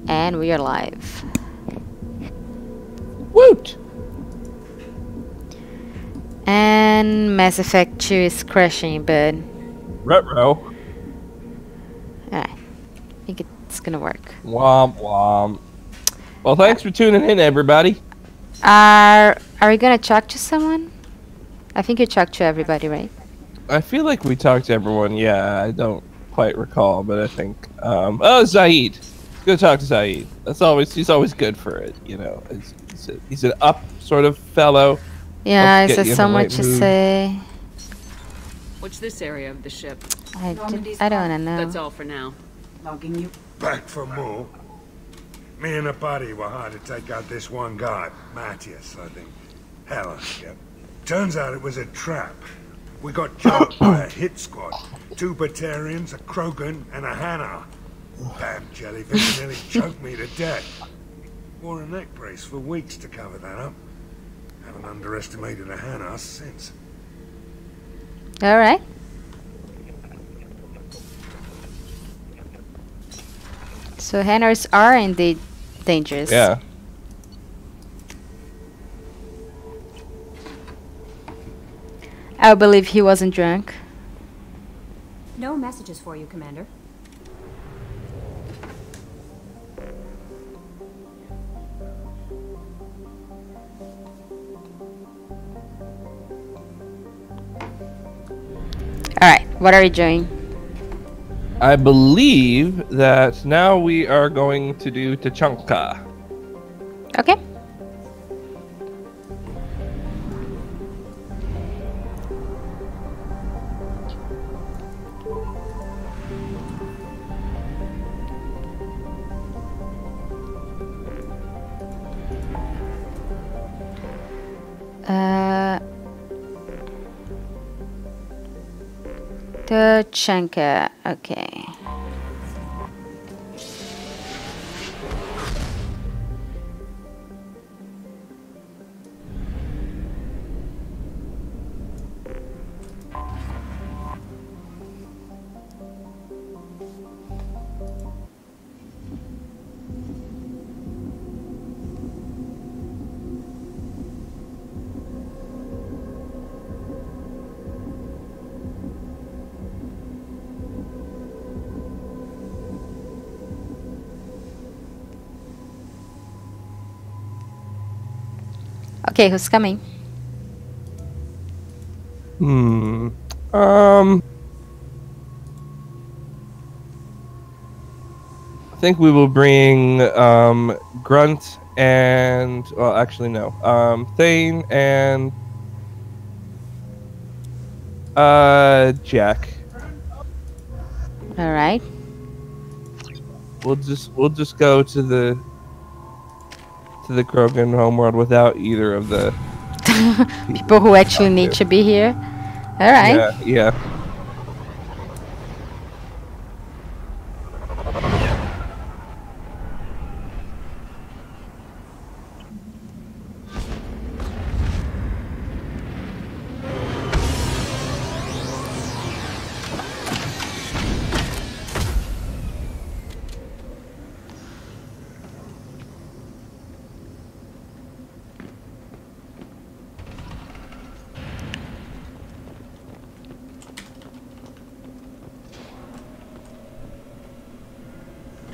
And we are live. Woot! And Mass Effect 2 is crashing, but... Retro. Alright. I think it's gonna work. Womp womp. Well, thanks for tuning in, everybody. Are we gonna talk to someone? I think you talked to everybody, right? I feel like we talked to everyone. Yeah, I don't quite recall, but I think... oh, Zaid. Go talk to Zaid. He's always good for it, you know. He's an up sort of fellow. Yeah, I said so much to say. What's this area of the ship? I don't wanna know. That's all for now. Logging you. Back for more. Me and a buddy were hired to take out this one guy, Matthias, I think. Helen, yep. Turns out it was a trap. We got jumped by a hit squad. 2 Batarians, a Krogan, and a Hanar. Damn jellyfish nearly choked me to death. Wore a neck brace for weeks to cover that up. Haven't underestimated a Hanar since. Alright. So Hanars are indeed dangerous. Yeah. I believe he wasn't drunk. No messages for you, Commander. Alright, what are we doing? I believe that now we are going to do Tuchanka. Okay. Tuchanka, okay. Okay, who's coming? I think we will bring Grunt and... Well, actually, no. Thane and... Jack. Alright. We'll just go to the Krogan homeworld without either of the people who actually need to be here. Alright. Yeah, yeah.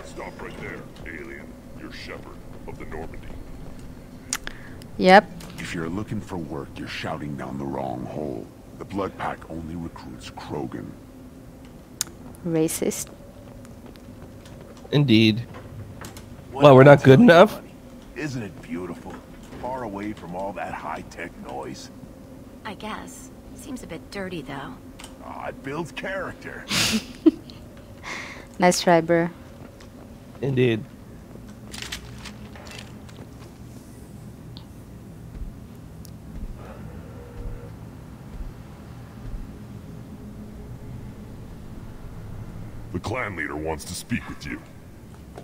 Stop right there, alien. You're Shepard of the Normandy. Yep. If you're looking for work, you're shouting down the wrong hole. The Blood Pack only recruits Krogan. Racist. Indeed. Well, we're not good enough. Isn't it beautiful? Far away from all that high-tech noise. I guess. Seems a bit dirty, though. Oh, it builds character. Nice try, bro. Indeed. The clan leader wants to speak with you.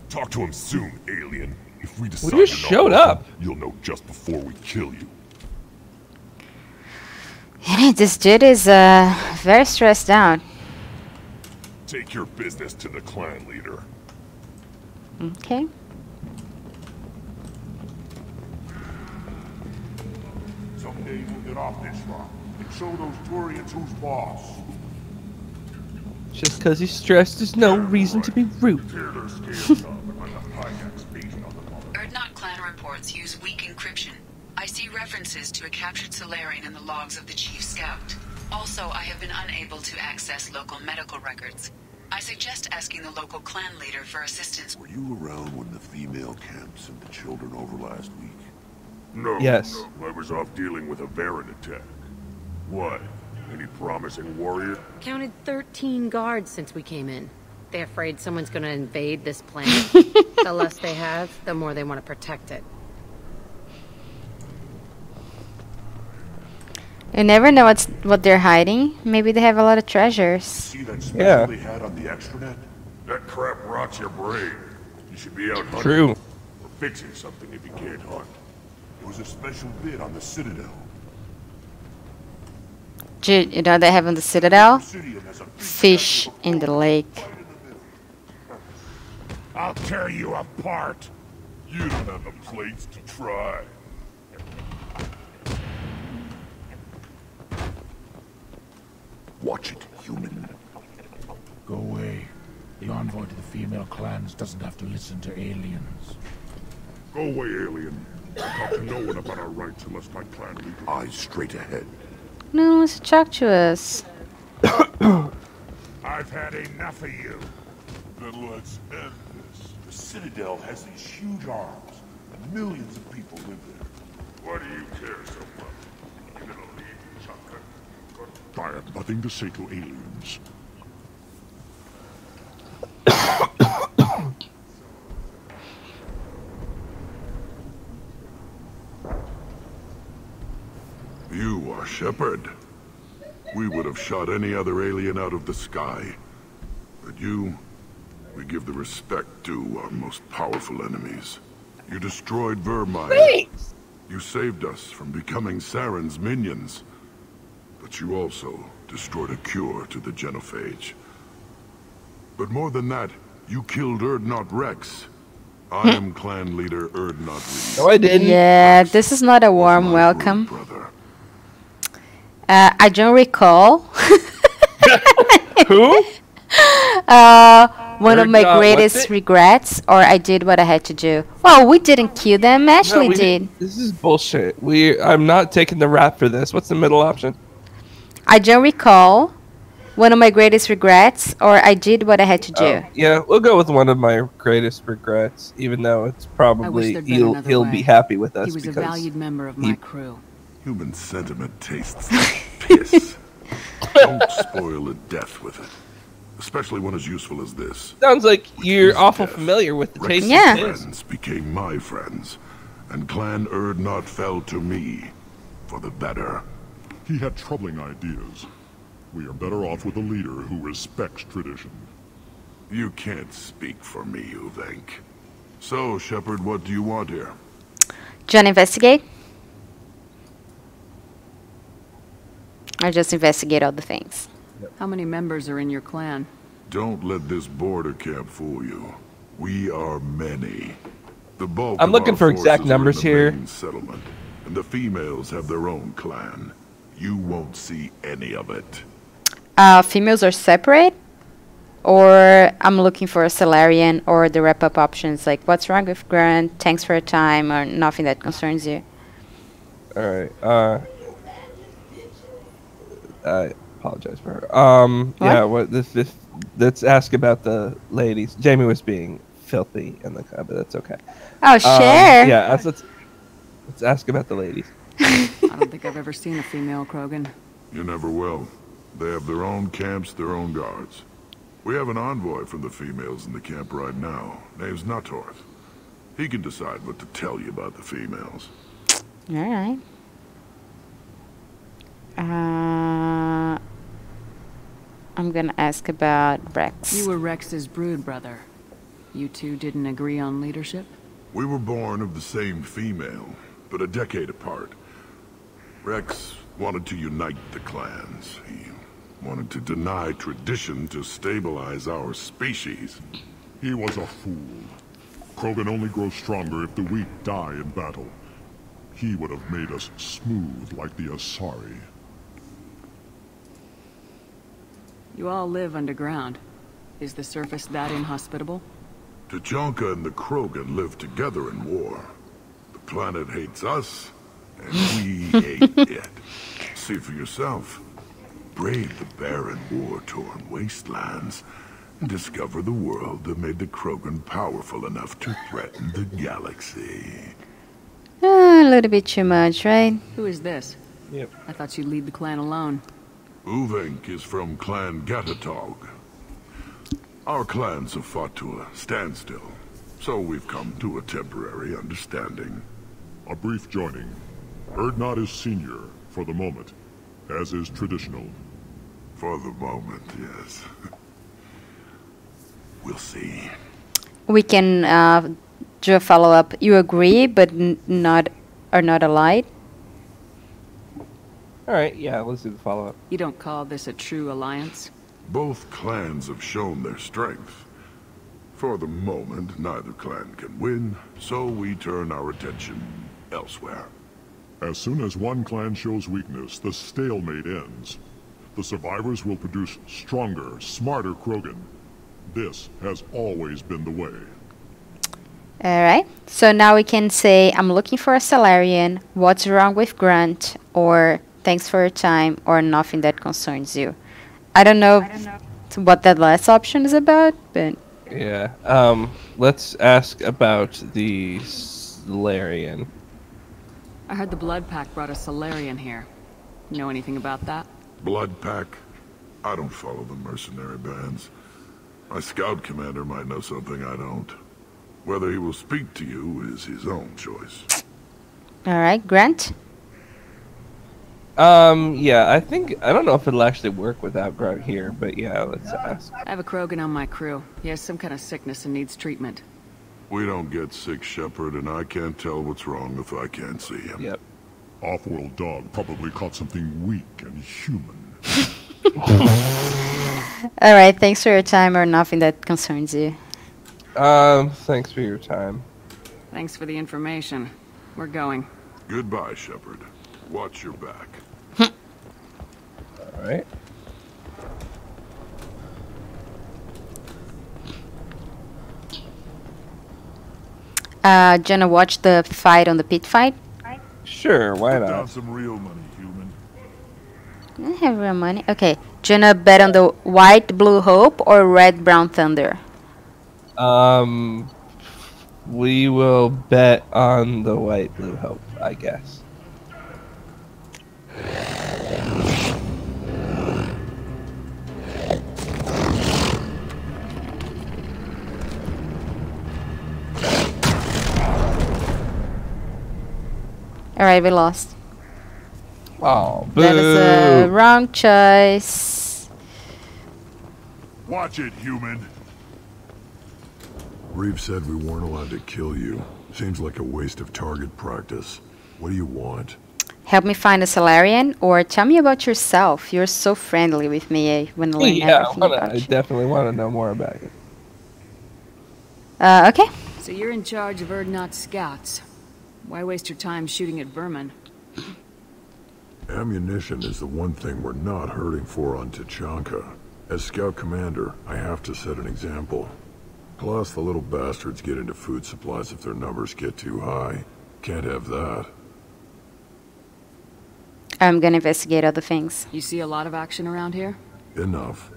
Talk to him soon, alien. If we decide just you're not showed welcome, up. You'll know just before we kill you. This dude is very stressed out. Take your business to the clan leader. Okay. Get off this rock and show those Turians who's boss. Just because he's stressed is no reason to be rude. Tear their scales off and let the Pygax feast on the mother. Erdnot clan reports use weak encryption. I see references to a captured Solarian in the logs of the Chief Scout. Also, I have been unable to access local medical records. I suggest asking the local clan leader for assistance. Were you around when the female camp sent the children over last week? No, Yes. no, I was off dealing with a Baron attack. What? Any promising warrior? Counted 13 guards since we came in. They afraid someone's gonna invade this planet? The less they have, the more they want to protect it. You never know what they're hiding. Maybe they have a lot of treasures. See that special Yeah. they had on the extranet? That crap rots your brain. You should be out hunting. True. Or fixing something if you can't hunt. It was a special bid on the Citadel. Dude, you know they have on the Citadel? Obsidian has a big Fish in the lake. right in the middle. I'll tear you apart. You don't have the plates to try. Watch it, human. Go away. The envoy to the female clans doesn't have to listen to aliens. Go away, alien. Talk to no one about our rights unless my clan leader. Eyes straight ahead. No one wants to talk to us. I've had enough of you. Then let's end this. The Citadel has these huge arms, and millions of people live there. Why do you care so much? You little Tuchanka. I have nothing to say to aliens. You are Shepard. We would have shot any other alien out of the sky. But you, we give the respect due our most powerful enemies. You destroyed Vermine. You saved us from becoming Saren's minions. But you also destroyed a cure to the genophage. But more than that, you killed Erdnot Rex. I am clan leader Erdnot Rex. No, I didn't. Yeah, this is not a warm welcome. Brother. I don't recall. Who? One of my What's greatest it? regrets, or I did what I had to do. Well, we didn't kill them. Ashley No, we did. didn't. This is bullshit. I'm not taking the rap for this. What's the middle option? I don't recall. One of my greatest regrets, or I did what I had to do. Yeah, we'll go with one of my greatest regrets, even though it's probably there'd been he'll another way. be happy with us He was a because valued member of my crew. Human sentiment tastes like piss. Don't spoil a death with it. Especially one as useful as this. sounds like you're his awful death, familiar with the taste Yeah. of piss. Friends became my friends, and Clan Erdnot fell to me for the better. He had troubling ideas. We are better off with a leader who respects tradition. You can't speak for me, you think. So, Shepard, what do you want here? Do you want to investigate? Or just investigate all the things? How many members are in your clan? Don't let this border camp fool you. We are many. The bulk I'm of looking our for exact forces are in numbers the here. main settlement, and the females have their own clan. You won't see any of it. Females are separate? Or I'm looking for a Solarian or the wrap-up options, like what's wrong with Grant, thanks for your time, or nothing that concerns you. Alright, I apologize for her. Yeah, what this let's ask about the ladies. Jamie was being filthy in the car, but that's okay. Oh, share! Yeah, let's ask about the ladies. I don't think I've ever seen a female Krogan. You never will. They have their own camps, their own guards. We have an envoy from the females in the camp right now. Name's Natorth. He can decide what to tell you about the females. Alright. I'm gonna ask about Rex. You were Rex's brood brother. You two didn't agree on leadership? We were born of the same female, but a decade apart. Rex wanted to unite the clans. He wanted to deny tradition to stabilize our species. He was a fool. Krogan only grows stronger if the weak die in battle. He would have made us smooth like the Asari. You all live underground. Is the surface that inhospitable? Tuchanka and the Krogan live together in war. The planet hates us, and we hate it. See for yourself. Brave the barren, war-torn wastelands, and discover the world that made the Krogan powerful enough to threaten the galaxy. A little bit too much, right? Who is this? Yep. I thought you'd lead the clan alone. Uvink is from Clan Gatatog. Our clans have fought to a standstill, so we've come to a temporary understanding. A brief joining. Urdnot is senior, for the moment, as is traditional. For the moment, yes. We'll see. We can do a follow-up. You agree, but are not allied? Alright, yeah, let's do the follow-up. You don't call this a true alliance? Both clans have shown their strength. For the moment, neither clan can win, so we turn our attention elsewhere. As soon as one clan shows weakness, the stalemate ends. The survivors will produce stronger, smarter Krogan. This has always been the way. Alright, so now we can say, I'm looking for a Salarian, what's wrong with Grunt, or thanks for your time, or nothing that concerns you. I don't know what that last option is about, but... Yeah, let's ask about the Salarian. I heard the Blood Pack brought a Salarian here. You know anything about that? Blood Pack? I don't follow the mercenary bands. My scout commander might know something I don't. Whether he will speak to you is his own choice. Alright, Grant? Yeah, I don't know if it'll actually work without Grunt here, but yeah, let's ask. I have a Krogan on my crew. He has some kind of sickness and needs treatment. We don't get sick, Shepard, and I can't tell what's wrong if I can't see him. Yep. Offworld dog probably caught something weak and human. Alright, thanks for your time, or nothing that concerns you. Thanks for your time. Thanks for the information. We're going. Goodbye, Shepard. Watch your back. Alright. Jenna, watch the fight on the pit fight? Sure, why Put not? down some real money, human. I have real money. Okay, Jenna, bet on the white blue hope or red brown thunder? We will bet on the white blue hope, I guess. Alright, we lost. Oh, boo. That is a wrong choice. Watch it, human. Reeve said we weren't allowed to kill you. Seems like a waste of target practice. What do you want? Help me find a Salarian, or tell me about yourself. You're so friendly with me. I want to learn everything about I you. definitely want to know more about it. Okay. So you're in charge of Urdnot's scouts. Why waste your time shooting at vermin? Ammunition is the one thing we're not hurting for on Tuchanka. As scout commander, I have to set an example. Plus, the little bastards get into food supplies if their numbers get too high. Can't have that. I'm gonna investigate other things. You see a lot of action around here? Enough.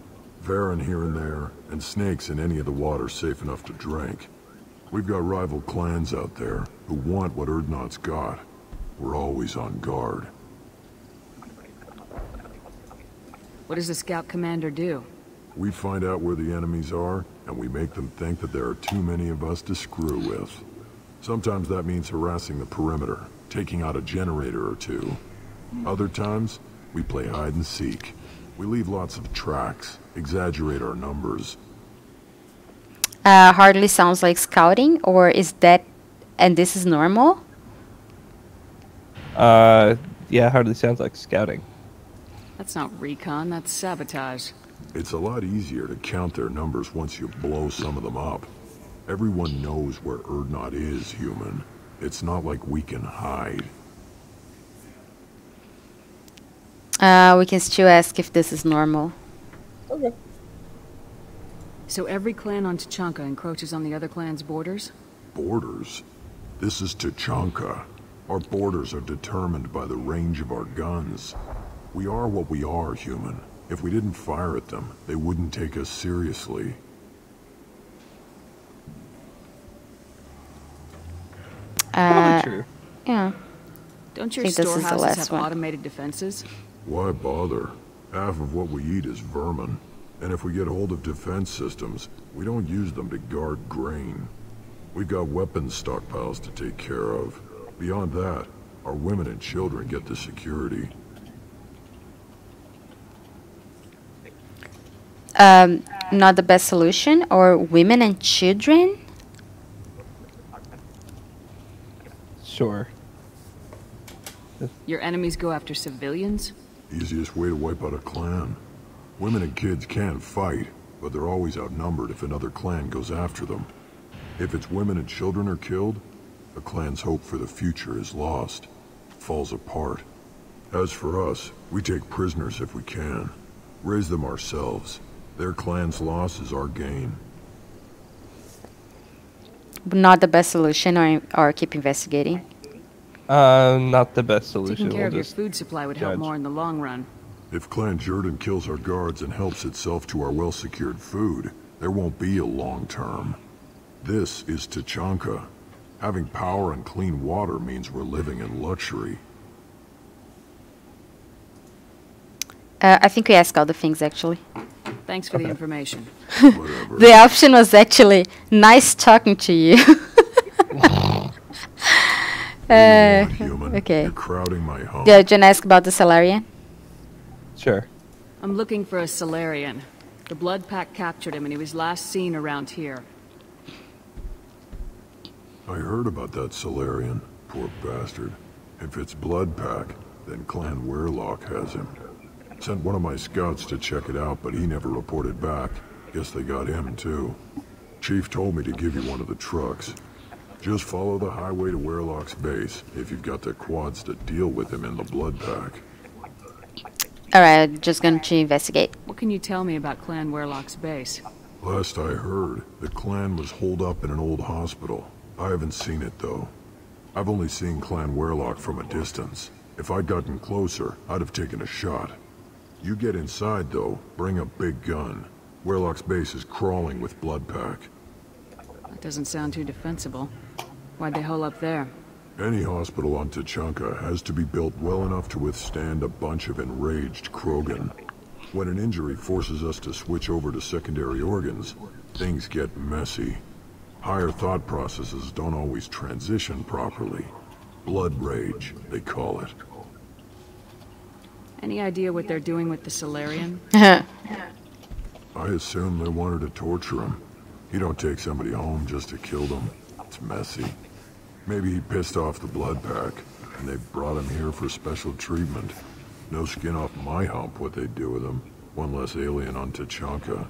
Varen here and there, and snakes in any of the water safe enough to drink. We've got rival clans out there who want what Urdnot's got. We're always on guard. What does the scout commander do? We find out where the enemies are, and we make them think that there are too many of us to screw with. Sometimes that means harassing the perimeter, taking out a generator or two. Other times, we play hide and seek. We leave lots of tracks, exaggerate our numbers. Hardly sounds like scouting, or is that... and this is normal? Yeah, hardly sounds like scouting. That's not recon, that's sabotage. It's a lot easier to count their numbers once you blow some of them up. Everyone knows where Urdnot is, human. It's not like we can hide. We can still ask if this is normal. Okay. So every clan on Tuchanka encroaches on the other clan's borders? Borders? This is Tuchanka. Our borders are determined by the range of our guns. We are what we are, human. If we didn't fire at them, they wouldn't take us seriously. Probably true. Yeah. Don't your I think this is the storehouses last have one. automated defenses? Why bother? Half of what we eat is vermin. And if we get hold of defense systems, we don't use them to guard grain. We've got weapons stockpiles to take care of. Beyond that, our women and children get the security. Not the best solution? Or women and children? Sure. Your enemies go after civilians? Easiest way to wipe out a clan. Women and kids can fight, but they're always outnumbered if another clan goes after them. If its women and children are killed, a clan's hope for the future is lost. Falls apart. As for us, we take prisoners if we can. Raise them ourselves. Their clan's loss is our gain. Not the best solution, or keep investigating. Not the best solution. Taking care of your just food supply would help judge. more in the long run. If Clan Jordan kills our guards and helps itself to our well-secured food, there won't be a long term. This is Tuchanka. Having power and clean water means we're living in luxury. I think we asked all the things, actually. Thanks for the information. The option was actually, nice talking to you. Okay. You're crowding my home. Yeah, do you want to ask about the Salarian? Sure. I'm looking for a Solarian. The Blood Pack captured him and he was last seen around here. I heard about that Solarian. Poor bastard. If it's Blood Pack, then Clan Werelock has him. Sent one of my scouts to check it out, but he never reported back. Guess they got him, too. Chief told me to give you one of the trucks. Just follow the highway to Werelock's base, if you've got the quads to deal with him in the Blood Pack. Alright, just going to investigate. What can you tell me about Clan Werelock's base? Last I heard, the clan was holed up in an old hospital. I haven't seen it, though. I've only seen Clan Werelock from a distance. If I'd gotten closer, I'd have taken a shot. You get inside, though, bring a big gun. Werelock's base is crawling with Blood Pack. That doesn't sound too defensible. Why'd they hole up there? Any hospital on Tuchanka has to be built well enough to withstand a bunch of enraged Krogan. When an injury forces us to switch over to secondary organs, things get messy. Higher thought processes don't always transition properly. Blood rage, they call it. Any idea what they're doing with the Solarian? I assume they wanted to torture him. You don't take somebody home just to kill them. It's messy. Maybe he pissed off the Blood Pack, and they brought him here for special treatment. No skin off my hump what they'd do with him. One less alien on Tuchanka.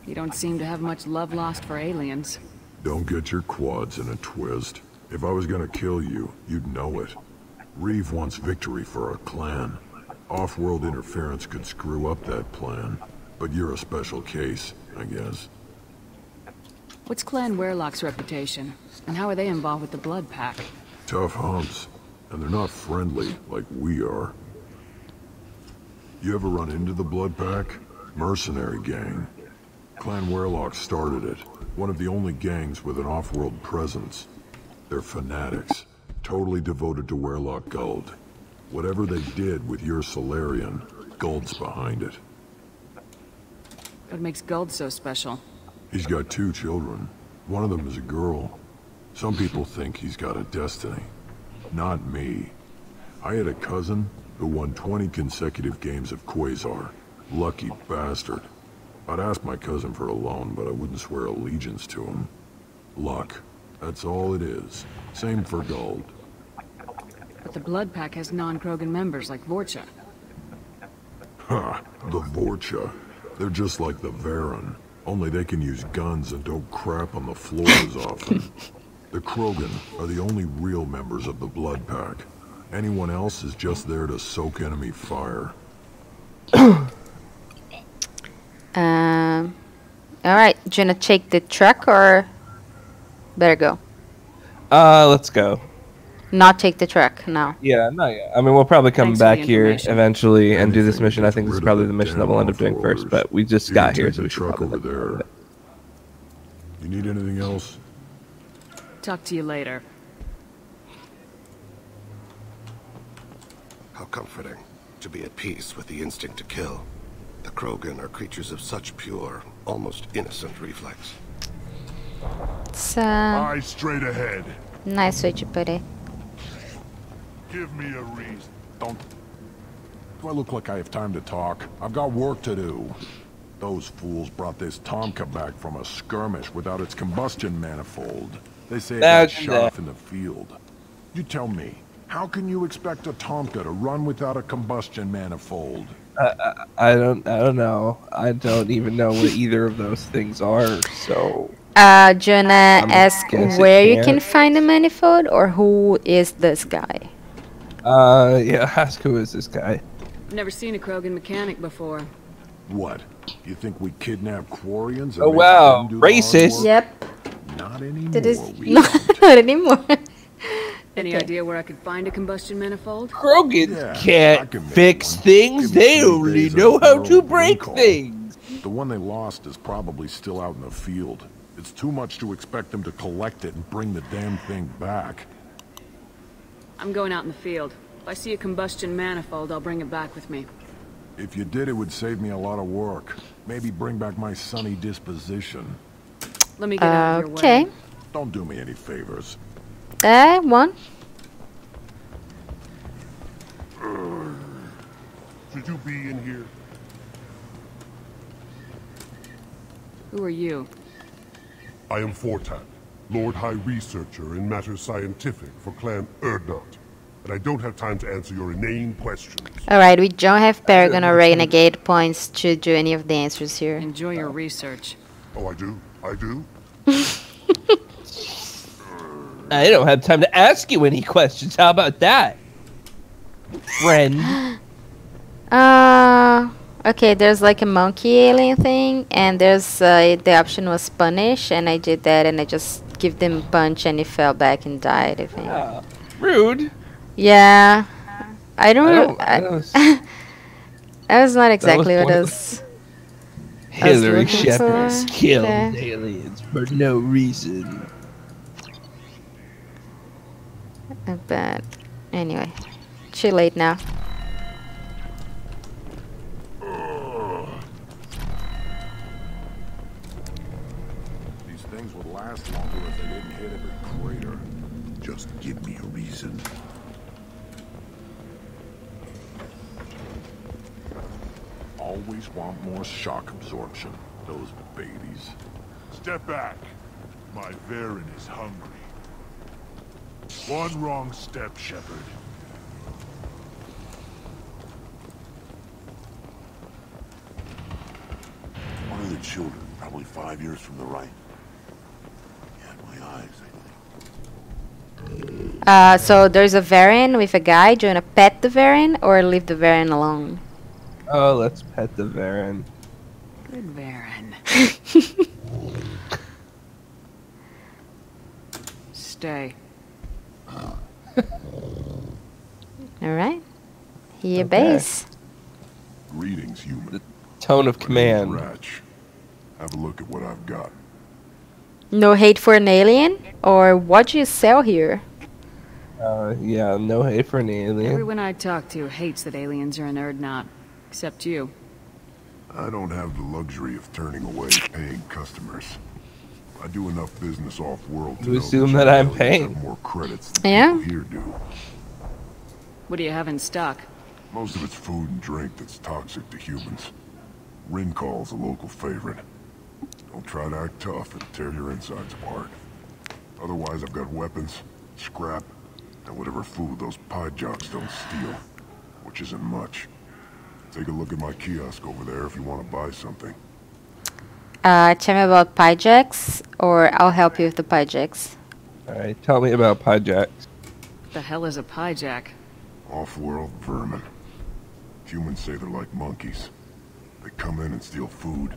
You don't seem to have much love lost for aliens. Don't get your quads in a twist. If I was gonna kill you, you'd know it. Reeve wants victory for our clan. Off-world interference could screw up that plan. But you're a special case, I guess. What's Clan Werelock's reputation? And how are they involved with the Blood Pack? Tough humps. And they're not friendly like we are. You ever run into the Blood Pack? Mercenary gang. Clan Werelock started it. One of the only gangs with an off-world presence. They're fanatics. Totally devoted to Werelock Guld. Whatever they did with your Solarian, Guld's behind it. What makes Guld so special? He's got 2 children. One of them is a girl. Some people think he's got a destiny. Not me. I had a cousin who won 20 consecutive games of Quasar. Lucky bastard. I'd ask my cousin for a loan, but I wouldn't swear allegiance to him. Luck. That's all it is. Same for Guld. But the Blood Pack has non-Krogan members like Vorcha. Ha! The Vorcha. They're just like the Varen. Only they can use guns and don't crap on the floor as often. The Krogan are the only real members of the Blood Pack. Anyone else is just there to soak enemy fire. All right. Do you wanna take the truck or better go? Let's go. Not take the truck. No. Yeah, not yet. I mean, we'll probably come Thanks for the back here information. eventually and do this Anything mission. to I get think this is rid of probably the the mission that damn we'll end up doing first, off-roaders. but we just You got can here, take so the we should truck probably over let there. You need anything else? Talk to you later. How comforting to be at peace with the instinct to kill. The Krogan are creatures of such pure, almost innocent reflex. It's Eyes straight ahead. nice way to put it. Give me a reason. Don't... Do I look like I have time to talk? I've got work to do. Those fools brought this Tuchanka back from a skirmish without its combustion manifold. They say it got shot off in the field. You tell me, how can you expect a Tuchanka to run without a combustion manifold? I don't know. I don't even know what either of those things are, so... Do you wanna ask where you can find the manifold, or who is this guy? Yeah, ask who is this guy. Never seen a Krogan mechanic before. What? You think we kidnap Quarians? Oh wow, racist. Yep. Not anymore. That is not anymore. Any idea where I could find a combustion manifold? Krogan can't fix things. They only know how to break things. The one they lost is probably still out in the field. It's too much to expect them to collect it and bring the damn thing back. I'm going out in the field. If I see a combustion manifold, I'll bring it back with me. If you did, it would save me a lot of work. Maybe bring back my sunny disposition. Let me get out of your way. Okay. Don't do me any favors. One. Should you be in here? Who are you? I am Fortan, Lord High Researcher in matters scientific for Clan Erdnot. And I don't have time to answer your inane questions. Alright, we don't have Paragon or Renegade points to do any of the answers here. Enjoy your research. Oh, I do? I do? I don't have time to ask you any questions. How about that, friend? Okay, there's like a monkey alien thing, and there's the option was punish, and I did that, and I just give them a punch, and he fell back and died, I think. Rude. Yeah. I don't that was not exactly what I was... Hillary Shepard's killed aliens for no reason. But anyway, too late now. These things would last longer if they didn't hit every crater. Just give me a reason. Always want more shock absorption. Those babies. Step back. My Varen is hungry. One wrong step, Shepard. One of the children, probably 5 years from the right. Yeah, my eyes, I think. So there's a Varen with a guy. Do you want to pet the Varen or leave the Varen alone? Oh, let's pet the Varen. Good Varen. Stay. Alright. He obeys. Greetings, human. The tone of command. Ratch. Have a look at what I've got. No hate for an alien? Or what do you sell here? Yeah, no hate for an alien. Everyone I talk to hates that aliens are an Erdnot. Except you. I don't have the luxury of turning away paying customers. I do enough business off-world to You assume that I'm paying. Have more credits than Yeah. people here do. What do you have in stock? Most of it's food and drink that's toxic to humans. Rincall's a local favorite. Don't try to act tough and tear your insides apart. Otherwise, I've got weapons, scrap, and whatever food those pie jocks don't steal. Which isn't much. Take a look at my kiosk over there if you want to buy something. Tell me about Pyjax, or I'll help you with the Pyjax. Alright, tell me about Pyjax. The hell is a Pyjack? Off-world vermin. Humans say they're like monkeys. They come in and steal food.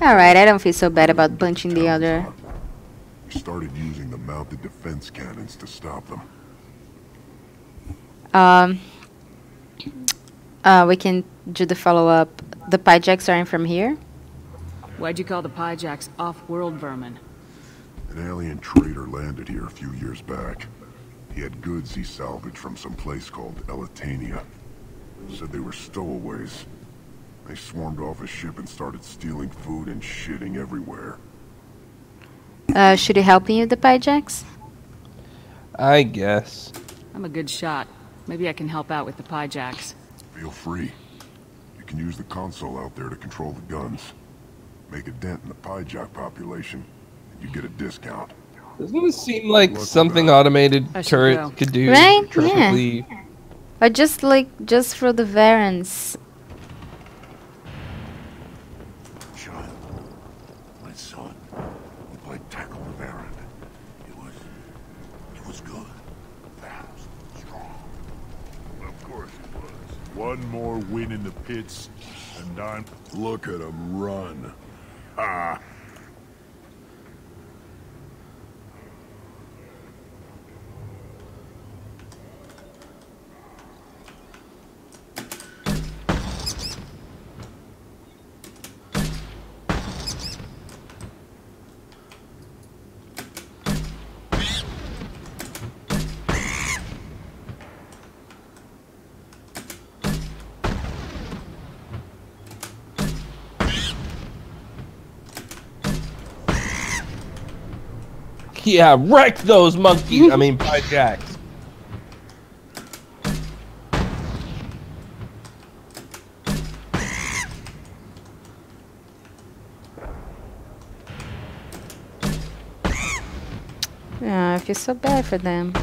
Alright, I don't feel so bad about punching the other. We started using the mounted defense cannons to stop them. We can do the follow-up. The Pyjaks are in from here? Why'd you call the Pyjaks off-world vermin? An alien trader landed here a few years back. He had goods he salvaged from some place called Elitania. Said they were stowaways. They swarmed off his ship and started stealing food and shitting everywhere. Should he help you, the Pyjaks? I guess. I'm a good shot. Maybe I can help out with the Pyjaks. Feel free. You can use the console out there to control the guns. Make a dent in the Pyjak population, and you get a discount. Doesn't it seem like something automated turrets could do? Right? Perfectly. Yeah. Or just for the reverence. Child, my son, we played tackle with Aaron. It was good, fast, strong. Of course it was. One more win in the pits, and I'm... Look at him run. Ah. Yeah, wreck those monkeys. I mean, Pyjaks. Yeah, I feel so bad for them.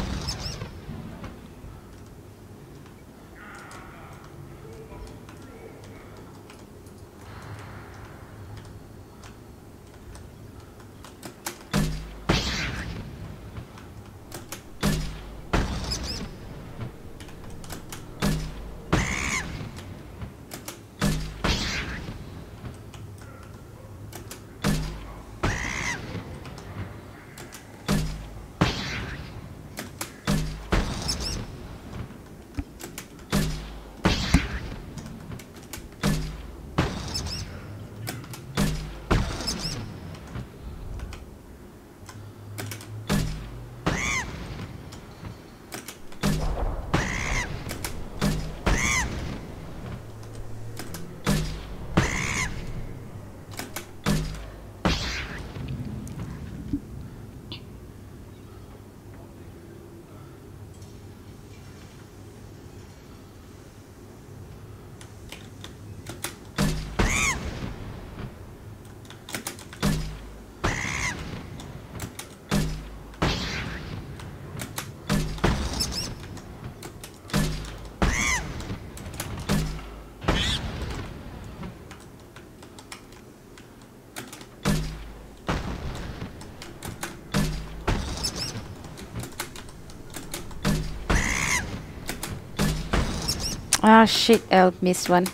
Ah, shit, I missed one.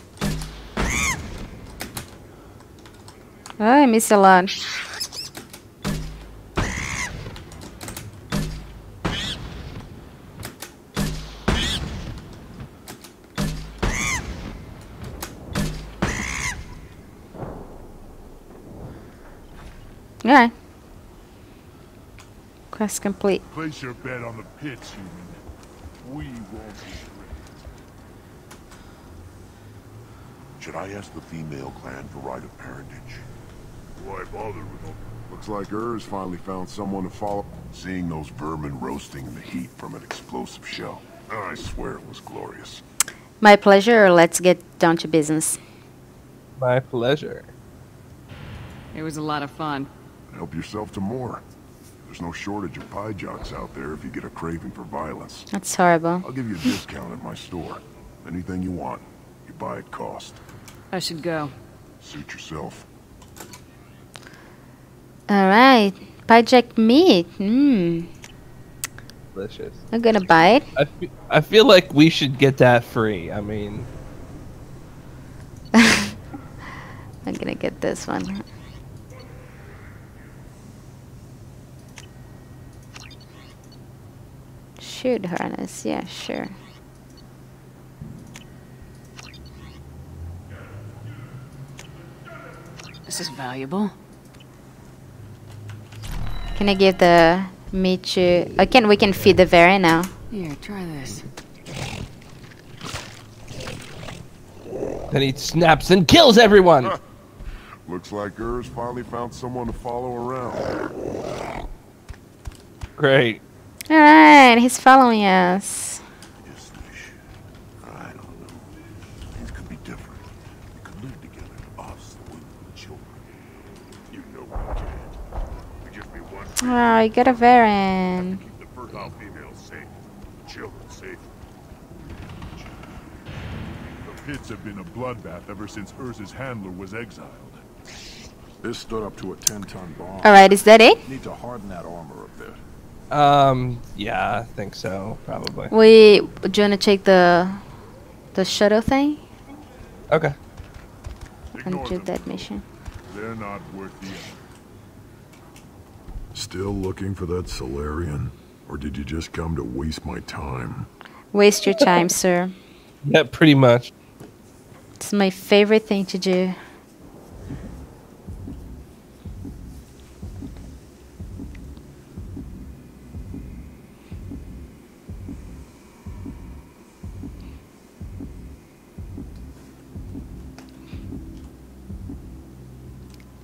Oh, I missed a lot. Alright. Quest complete. Place your bet on the pits, human. We won't be tricked. Should I ask the female clan for right of parentage? Why bother with them? Looks like Ur's finally found someone to follow. Seeing those vermin roasting in the heat from an explosive shell, I swear it was glorious. My pleasure. Let's get down to business. My pleasure. It was a lot of fun. Help yourself to more. There's no shortage of Pyjaks out there if you get a craving for violence. That's horrible. I'll give you a discount at my store. Anything you want, you buy at cost. I should go. Suit yourself. Alright. Pyjak meat. Delicious. I'm gonna buy it. I feel like we should get that free. I mean, at this one. Shoot harness, yeah, sure. This is valuable. Can I give the meat to... we can feed the Varian now. Here, try this. Then he snaps and kills everyone! Looks like Urs finally found someone to follow around. Great. Alright, he's following us. I don't know. Things could be different. We could live together, us, the women, the children. You know we can't. We just be one. Oh, you got a Varian. Keep the fertile females safe. The children safe. The pits have been a bloodbath ever since Urs's handler was exiled. This stood up to a 10-ton bomb. Alright, is that it? Need to harden that armor a bit. Yeah, I think so, probably. Do you wanna take the shuttle thing? Okay. And do that mission. They're not worth the effort. Still looking for that Solarian? Or did you just come to waste my time? Waste your time, sir. Yeah, pretty much. It's my favorite thing to do.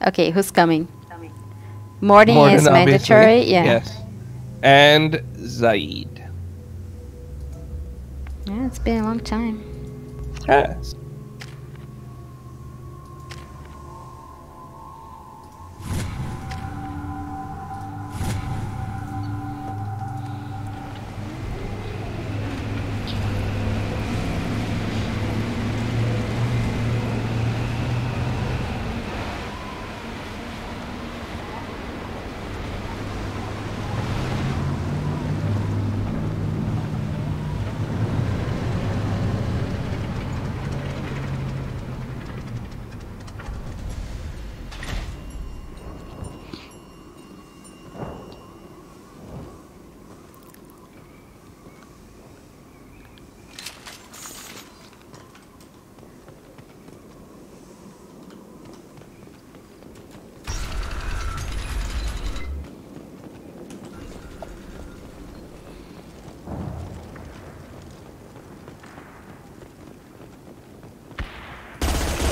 Okay, who's coming? Mordin is mandatory, obviously. yeah. Yes. And Zaid. Yeah, it's been a long time. Yes.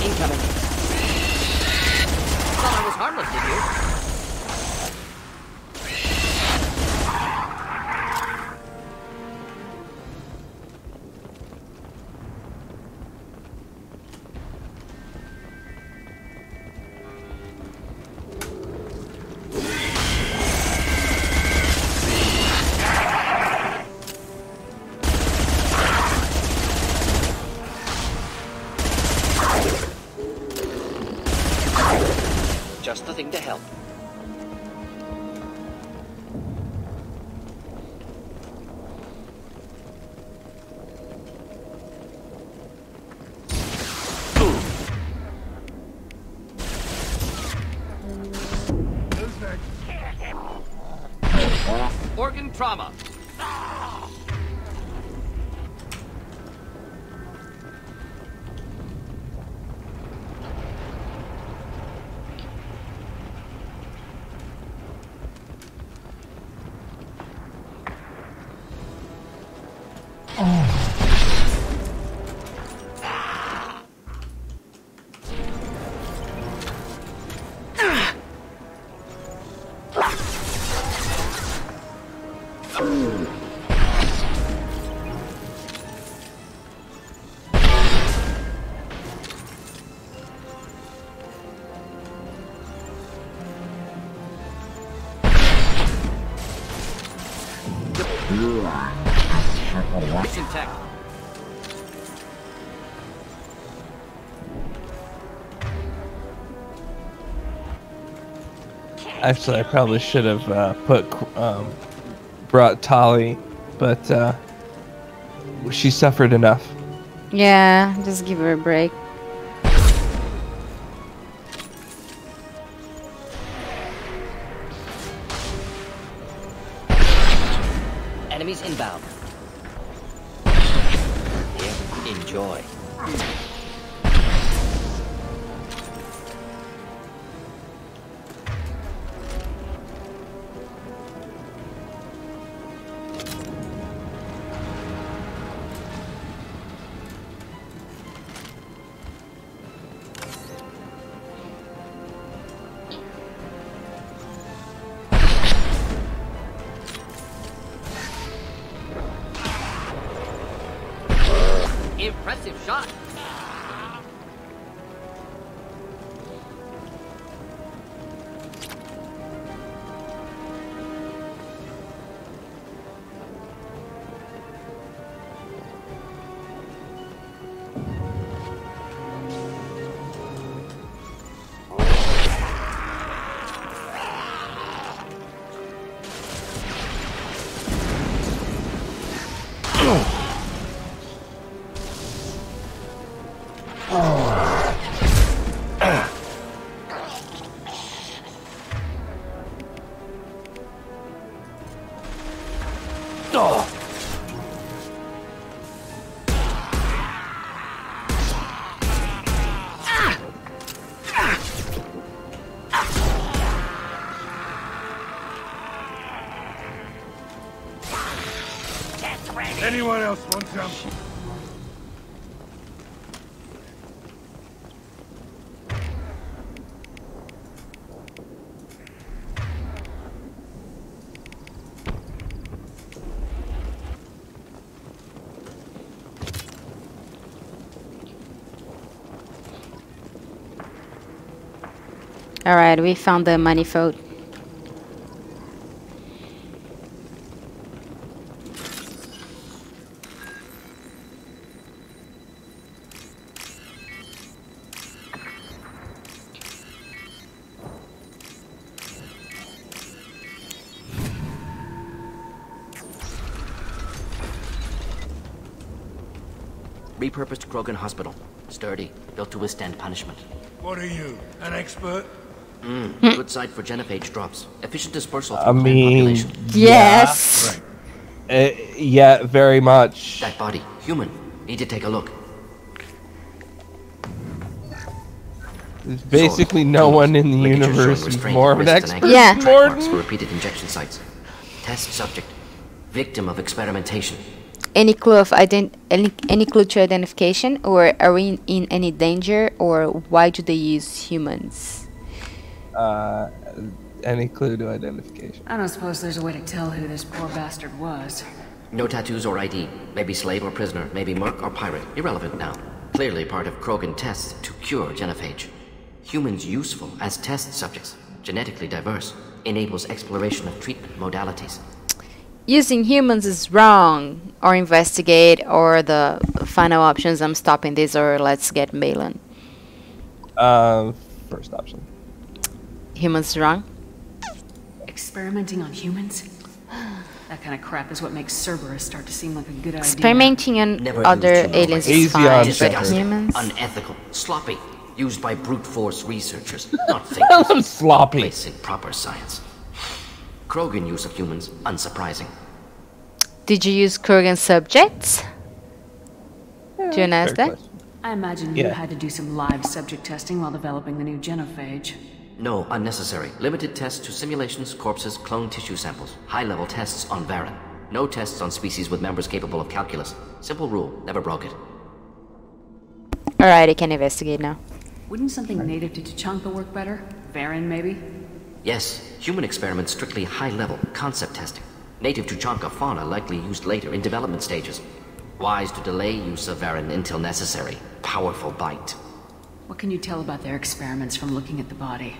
Incoming. Thought I was harmless, did you? Just the thing to help. Organ trauma. It's intact. Actually, I probably should have brought Tali, but she suffered enough. Yeah, just give her a break. Enemies inbound. Here, enjoy. Impressive shot. Anyone else want some? Alright, we found the manifold. Repurposed Krogan hospital. Sturdy, built to withstand punishment. What are you, an expert? Good site for genophage drops. Efficient dispersal I from clan mean, population. Yes. Yeah, very much. That body, human. Need to take a look. There's basically no one in the universe who's more of an expert. Yeah. Marks for repeated injection sites. Test subject. Victim of experimentation. Any clue of any clue to identification, or are we in any danger, or why do they use humans? Any clue to identification? I don't suppose there's a way to tell who this poor bastard was. No tattoos or ID. Maybe slave or prisoner. Maybe merc or pirate. Irrelevant now. Clearly part of Krogan tests to cure genophage. Humans useful as test subjects. Genetically diverse. Enables exploration of treatment modalities. Using humans is wrong, or investigate, or the final options, I'm stopping this, or let's get Balin. First option. Humans is wrong? Experimenting on humans? That kind of crap is what makes Cerberus start to seem like a good idea. Experimenting on Never other used aliens human is fine, but Disgusting, humans? unethical, sloppy. Used by brute force researchers, not thinkers. Sloppy. Place in proper science. Krogan use of humans, unsurprising. Did you use Krogan subjects? Do you ask that? I imagine you had to do some live subject testing while developing the new genophage. No, unnecessary. Limited tests to simulations, corpses, cloned tissue samples. High-level tests on Varen. No tests on species with members capable of calculus. Simple rule, never broke it. Alright, I can investigate now. Wouldn't something native to Tuchanka work better? Varen, maybe? Yes, human experiments strictly high-level, concept testing. Native Tuchanka fauna likely used later in development stages. Wise to delay use of Varen until necessary. Powerful bite. What can you tell about their experiments from looking at the body?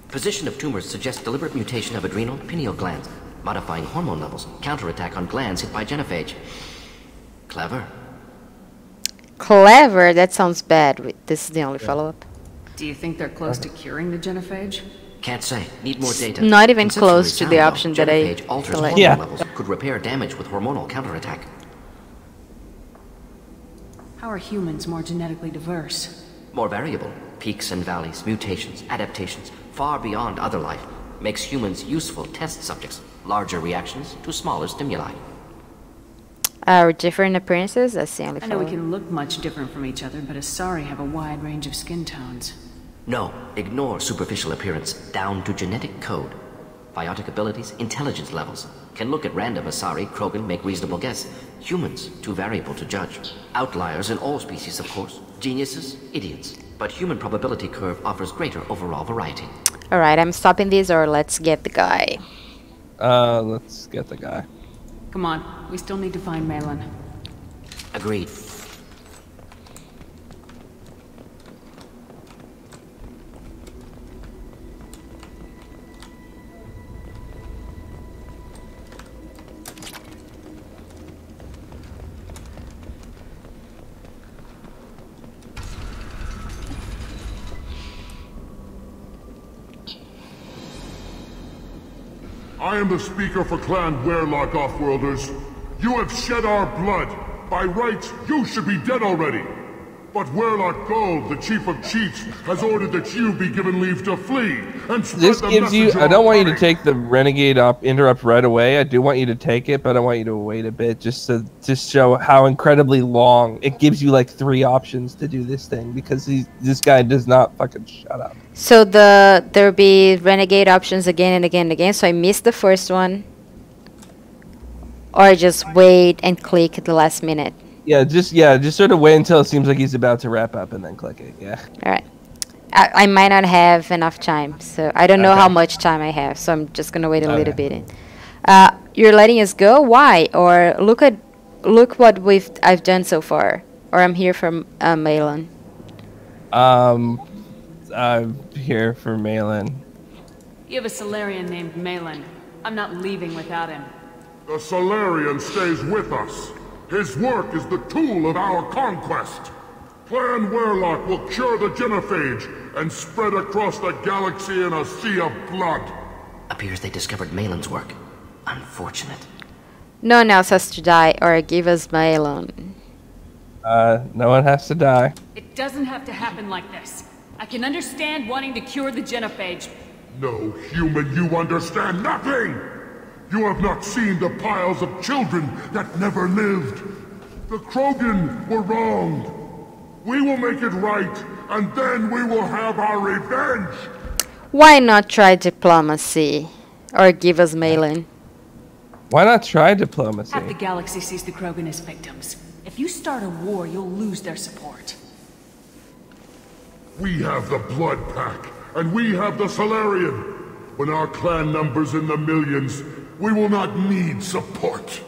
Position of tumors suggests deliberate mutation of adrenal, pineal glands, modifying hormone levels, counterattack on glands hit by genophage. Clever. Clever? That sounds bad. This is the only follow-up. Do you think they're close to curing the genophage? Can't say. Need more data. Not even Conceptually close to the sound, option though. that I Genophage alters select. hormone levels. Could repair damage with hormonal counterattack. How are humans more genetically diverse? More variable. Peaks and valleys, mutations, adaptations, far beyond other life. Makes humans useful test subjects. Larger reactions to smaller stimuli. Our different appearances, that's the only I know we follow. can look much different from each other, but Asari have a wide range of skin tones. No, ignore superficial appearance, down to genetic code. Biotic abilities, intelligence levels. Can look at random Asari, Krogan, make reasonable guess. Humans, too variable to judge. Outliers in all species, of course. Geniuses, idiots. But human probability curve offers greater overall variety. Alright, I'm stopping this, or let's get the guy. Let's get the guy. Come on, we still need to find Malin. Agreed. I am the speaker for Clan Werlock, Offworlders. You have shed our blood. By rights, you should be dead already. But Werlock Gold, the Chief of Chiefs, has ordered that you be given leave to flee and spread This the gives you. message I don't want you to of take the renegade interrupt right away. I do want you to take it, but I want you to wait a bit just to show how incredibly long it gives you. Like 3 options to do this thing because this guy does not fucking shut up. So there'll be renegade options again and again and again. So I missed the first one, or I just wait and click at the last minute. Yeah, just sort of wait until it seems like he's about to wrap up and then click it. Yeah. All right. I might not have enough time, so I don't know how much time I have. So I'm just gonna wait a little bit. You're letting us go? Why? Or look what I've done so far. Or I'm here for Malin. I'm here for Malin. You have a Solarian named Malin. I'm not leaving without him. The Solarian stays with us. His work is the tool of our conquest. Clan Werlock will cure the genophage and spread across the galaxy in a sea of blood. Appears they discovered Malin's work. Unfortunate. No one else has to die, or give us Malin. No one has to die. It doesn't have to happen like this. I can understand wanting to cure the genophage. No human, you understand nothing! You have not seen the piles of children that never lived. The Krogan were wronged. We will make it right, and then we will have our revenge! Why not try diplomacy? Or give us Malin? Why not try diplomacy? Half the galaxy sees the Krogan as victims. If you start a war, you'll lose their support. We have the Blood Pack, and we have the Solarian. When our clan numbers in the millions, we will not need support.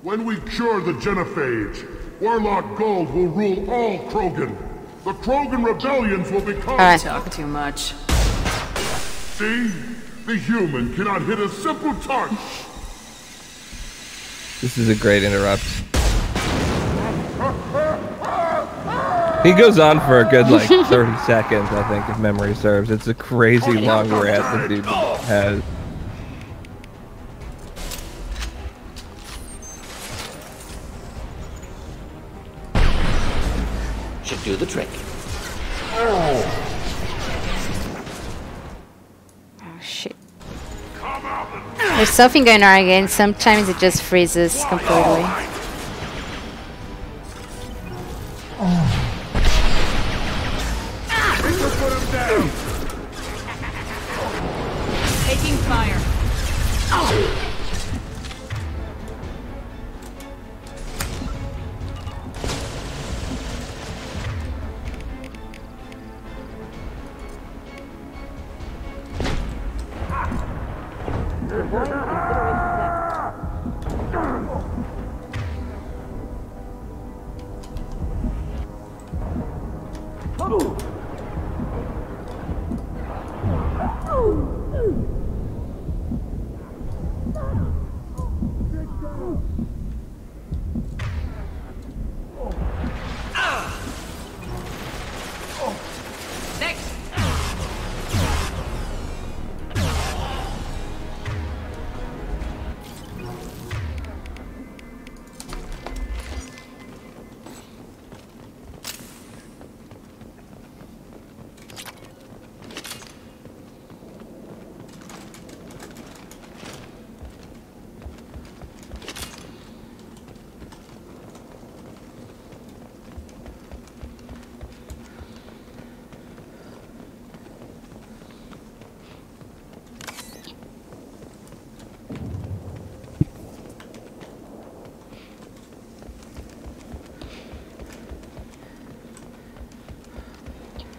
When we cure the genophage, Werlock Gold will rule all Krogan. The Krogan rebellions will become... Talk too much. See? The human cannot hit a simple target. This is a great interrupt. He goes on for a good, like, 30 seconds, I think, if memory serves. It's a crazy long rant the dude has. Should do the trick. Oh shit. There's something going on again. Sometimes it just freezes completely. Taking fire.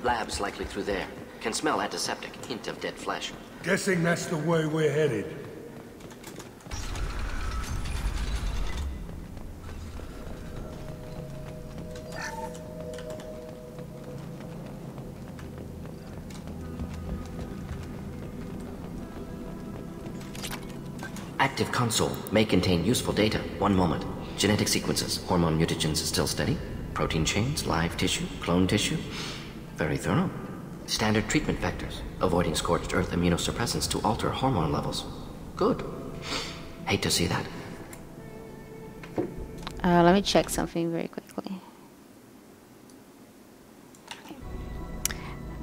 Labs likely through there. Can smell antiseptic, hint of dead flesh. Guessing that's the way we're headed. Active console may contain useful data. One moment. Genetic sequences, hormone mutagens still steady. Protein chains, live tissue, clone tissue. Very thorough. Standard treatment vectors, avoiding scorched earth immunosuppressants to alter hormone levels. Good. Hate to see that. Let me check something very quickly.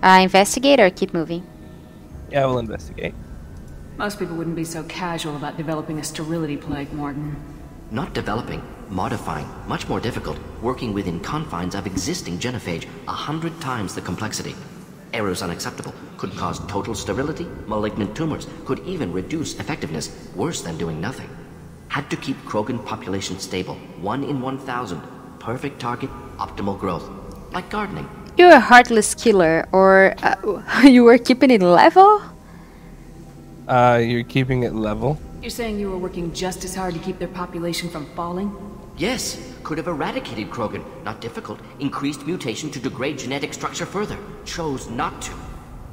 Investigate or keep moving? Yeah, we'll investigate. Most people wouldn't be so casual about developing a sterility plague, Mordin. Not developing, modifying, much more difficult, working within confines of existing genophage, 100 times the complexity. Errors unacceptable, could cause total sterility, malignant tumors, could even reduce effectiveness, worse than doing nothing. Had to keep Krogan population stable, 1 in 1,000, perfect target, optimal growth, like gardening. You're a heartless killer, or you were keeping it level? You're keeping it level? You're saying you were working just as hard to keep their population from falling? Yes, could have eradicated Krogan. Not difficult. Increased mutation to degrade genetic structure further. Chose not to.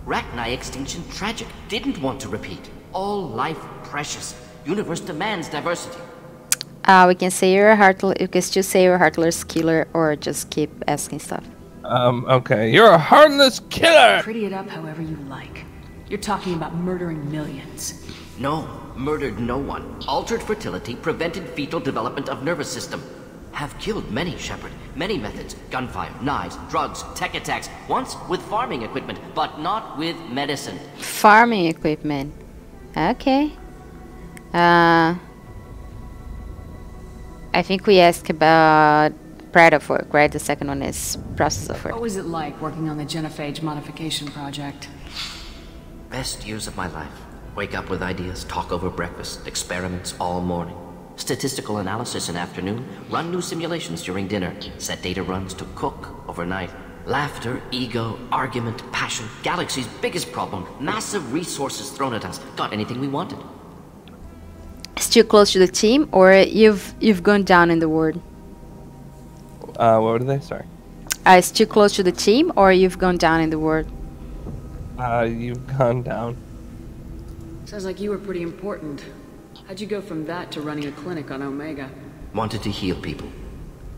Rachni extinction tragic. Didn't want to repeat. All life precious. Universe demands diversity. We can say you're a heartless. You can still say you're a heartless killer, or just keep asking stuff. Okay. You're a heartless killer! Pretty it up however you like. You're talking about murdering millions. No, murdered no one. Altered fertility, prevented fetal development of nervous system. Have killed many, Shepard. Many methods. Gunfire, knives, drugs, tech attacks. Once with farming equipment, but not with medicine. Farming equipment. Okay. I think we asked about pride of work, right? The second one is process of work. What was it like working on the genophage modification project? Best years of my life. Wake up with ideas, talk over breakfast, experiments all morning. Statistical analysis in afternoon, run new simulations during dinner, set data runs to cook overnight. Laughter, ego, argument, passion, galaxy's biggest problem, massive resources thrown at us. Got anything we wanted. Still close to the team, or you've gone down in the ward? What were they? Sorry. Still close to the team, or you've gone down in the ward? You've gone down. Sounds like you were pretty important. How'd you go from that to running a clinic on Omega? Wanted to heal people.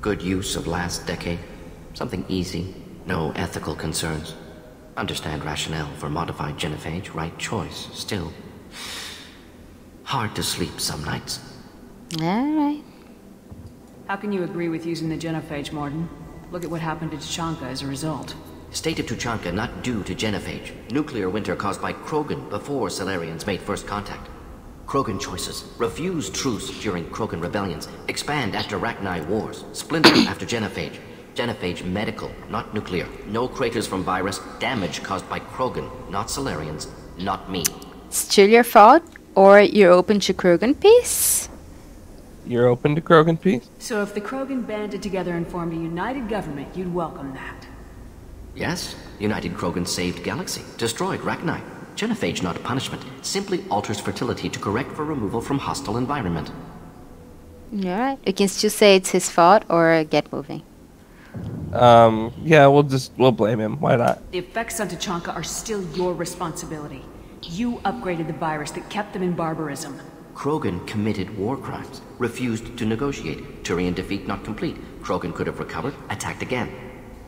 Good use of last decade. Something easy. No ethical concerns. Understand rationale for modified genophage. Right choice. Still. Hard to sleep some nights. Alright. How can you agree with using the genophage, Mordin? Look at what happened to Tuchanka as a result. State of Tuchanka not due to genophage. Nuclear winter caused by Krogan before Salarians made first contact. Krogan choices. Refuse truce during Krogan rebellions. Expand after Rachni wars. Splinter after genophage. Genophage medical, not nuclear. No craters from virus. Damage caused by Krogan, not Salarians, not me. Still your fault? Or you're open to Krogan peace? You're open to Krogan peace? So if the Krogan banded together and formed a united government, you'd welcome that? Yes, United Krogan saved Galaxy, destroyed Rachni. Genophage not punishment, simply alters fertility to correct for removal from hostile environment. Alright, you can still say it's his fault or get moving. Yeah, we'll blame him. Why not? The effects on Tuchanka are still your responsibility. You upgraded the virus that kept them in barbarism. Krogan committed war crimes, refused to negotiate. Turian defeat not complete. Krogan could have recovered, attacked again.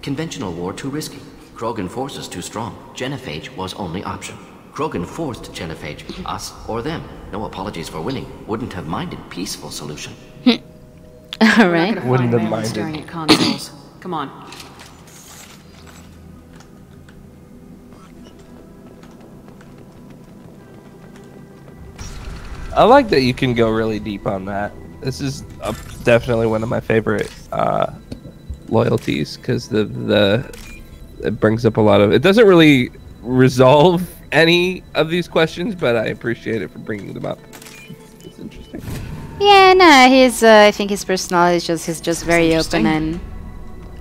Conventional war too risky. Krogan forces too strong. Genophage was only option. Krogan forced genophage, us or them. No apologies for winning. Wouldn't have minded peaceful solution. Alright. Wouldn't have minded. Staring at consoles. Come on. I like that you can go really deep on that. This is definitely one of my favorite loyalties, because it brings up a lot of... It doesn't really resolve any of these questions, but I appreciate it for bringing them up. It's interesting. Yeah, no, I think his personality is just very open and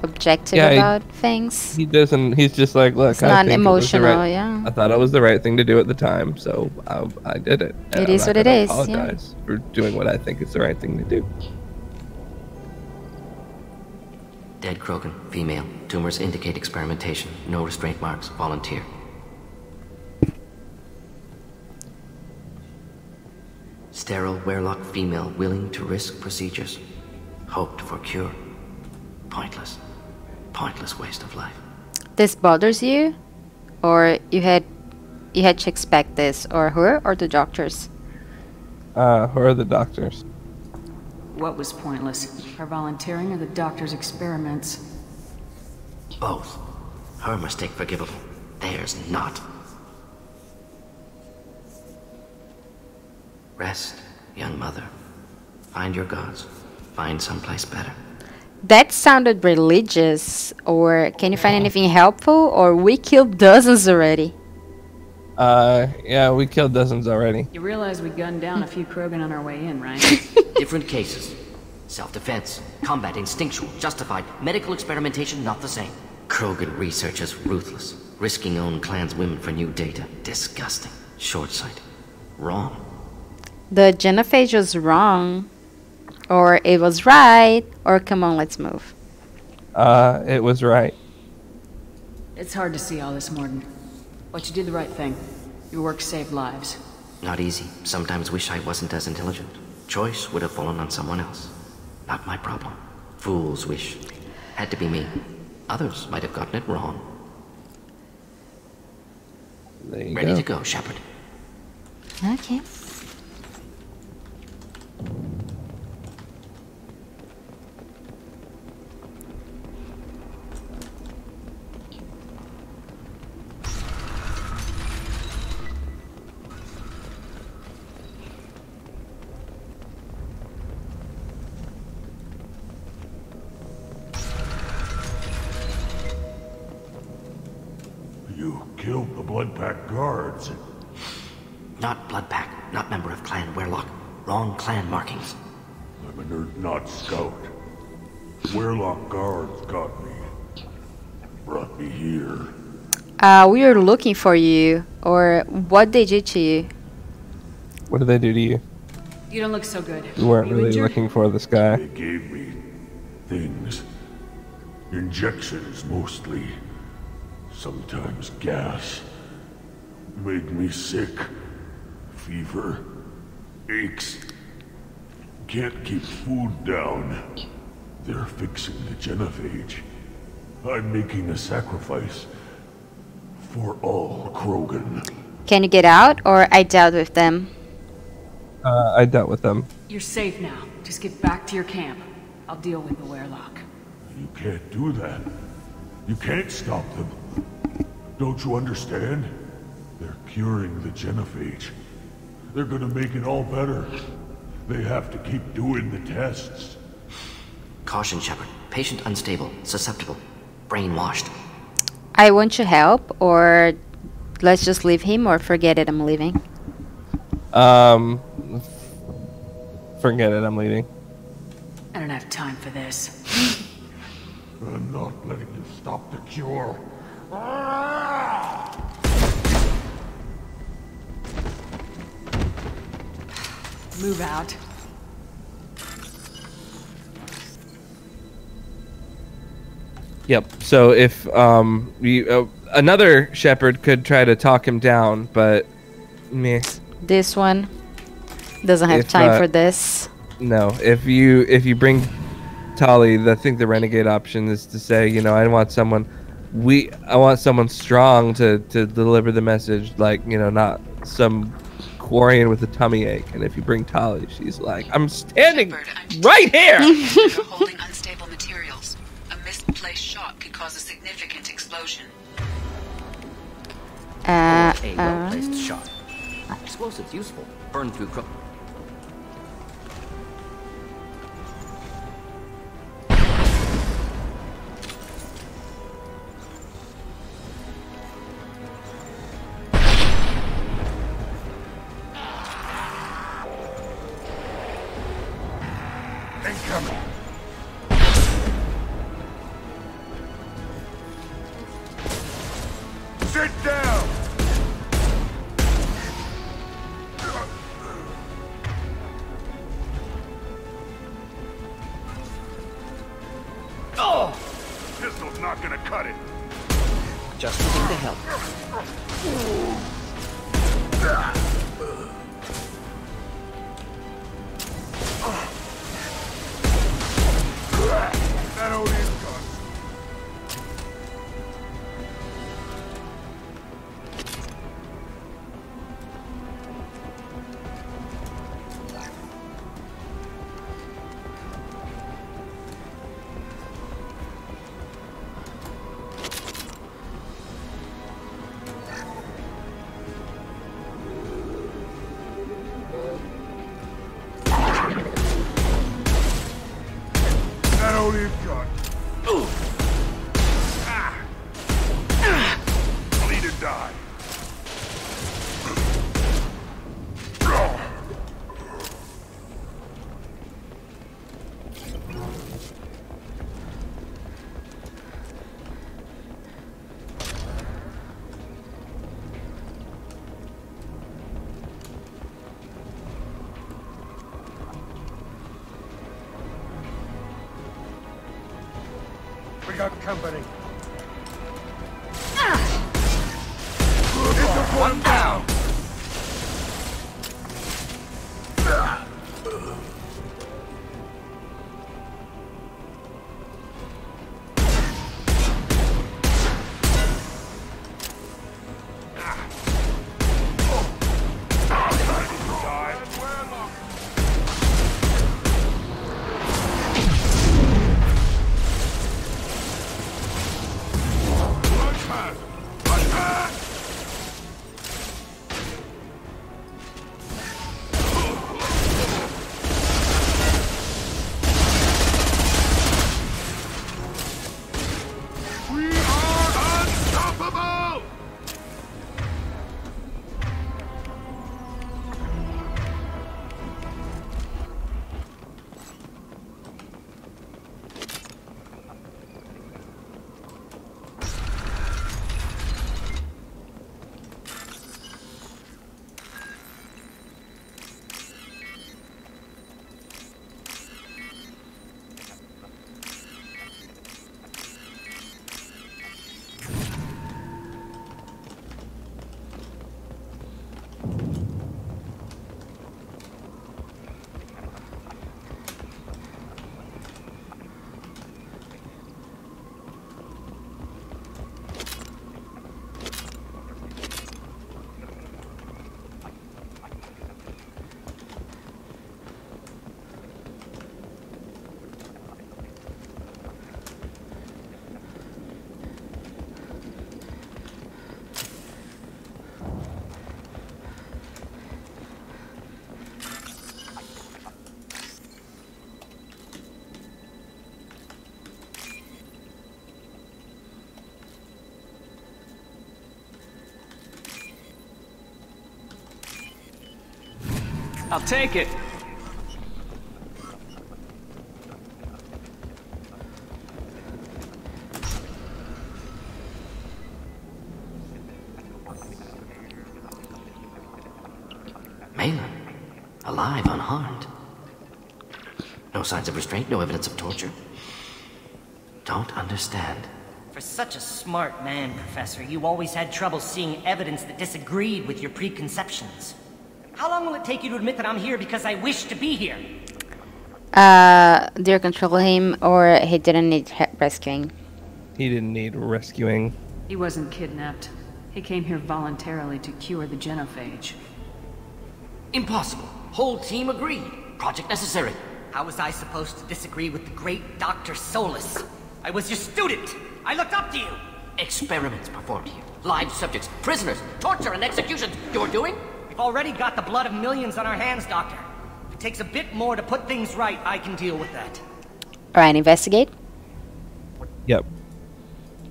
objective Yeah, about things. He doesn't. He's just like, look, It's not think it was the emotional, right- yeah. I thought it was the right thing to do at the time, so I did it. And It I'm is not what it gonna is, yeah. Apologize for doing what I think is the right thing to do. Dead Krogan, female. Tumors indicate experimentation. No restraint marks. Volunteer. Sterile Werelock female willing to risk procedures. Hoped for cure. Pointless. Pointless waste of life. This bothers you, or you had to expect this, or her, or the doctors? Who are the doctors? What was pointless? Her volunteering or the doctor's experiments? Both. Her mistake forgivable. Theirs not. Rest, young mother. Find your gods. Find someplace better. That sounded religious, or can you find anything helpful, or we killed dozens already? Yeah, we killed dozens already. You realize we gunned down a few Krogan on our way in, right? Different cases. Self-defense, combat instinctual, justified, medical experimentation not the same. Krogan researchers ruthless, risking own clan's women for new data. Disgusting. Short-sighted. Wrong. The genophage was wrong, or it was right, or come on, let's move. It was right. It's hard to see all this, Mordin. But you did the right thing. Your work saved lives. Not easy. Sometimes wish I wasn't as intelligent. Choice would have fallen on someone else. Not my problem. Fool's wish. Had to be me. Others might have gotten it wrong. There you Ready to go, Shepard. Okay. You killed the Blood Pack guards. Not Blood Pack. Not member of Clan Werelock. Wrong clan markings. I'm a nerd, not scout. Werelock guards got me. Brought me here. We were looking for you, or what they did to you. What did they do to you? You don't look so good. We weren't You really injured? looking for this guy. They gave me things. Injections, mostly. Sometimes gas. Made me sick. Fever. Aches. Can't keep food down. They're fixing the genophage. I'm making a sacrifice. For all Krogan. Can you get out, or I dealt with them? I dealt with them. You're safe now. Just get back to your camp. I'll deal with the Werelock. You can't do that. You can't stop them. Don't you understand? They're curing the genophage. They're gonna make it all better. They have to keep doing the tests. Caution, Shepard. Patient unstable, susceptible, brainwashed. I want to help, or let's just leave him, or forget it, I'm leaving. Forget it, I'm leaving. I don't have time for this. I'm not letting you stop the cure. Move out. Yep. So if another shepherd could try to talk him down, but meh. This one doesn't have time for this. No. If you bring Tali, I think the renegade option is to say, you know, I want someone strong to deliver the message, like, you know, not some Quarian with a tummy ache. And if you bring Tali, she's like, I'm standing right here. You're holding unstable materials. A misplaced shot could cause a significant explosion. A well-placed shot. Explosives useful. Burn through Oh! Pistol's not gonna cut it. Just looking to help. That old is gone. That old is gone. Bleed and die. We got company. One down. I'll take it. Malin, alive, unharmed. No signs of restraint, no evidence of torture. Don't understand. For such a smart man, Professor, you always had trouble seeing evidence that disagreed with your preconceptions. How long will it take you to admit that I'm here because I wish to be here? Do you control him, or he didn't need rescuing? He didn't need rescuing. He wasn't kidnapped. He came here voluntarily to cure the genophage. Impossible. Whole team agreed. Project necessary. How was I supposed to disagree with the great Dr. Solus? I was your student. I looked up to you. Experiments performed here. Live subjects, prisoners, torture and executions. You're doing? We've already got the blood of millions on our hands, Doctor. If it takes a bit more to put things right, I can deal with that. Alright, investigate. Yep.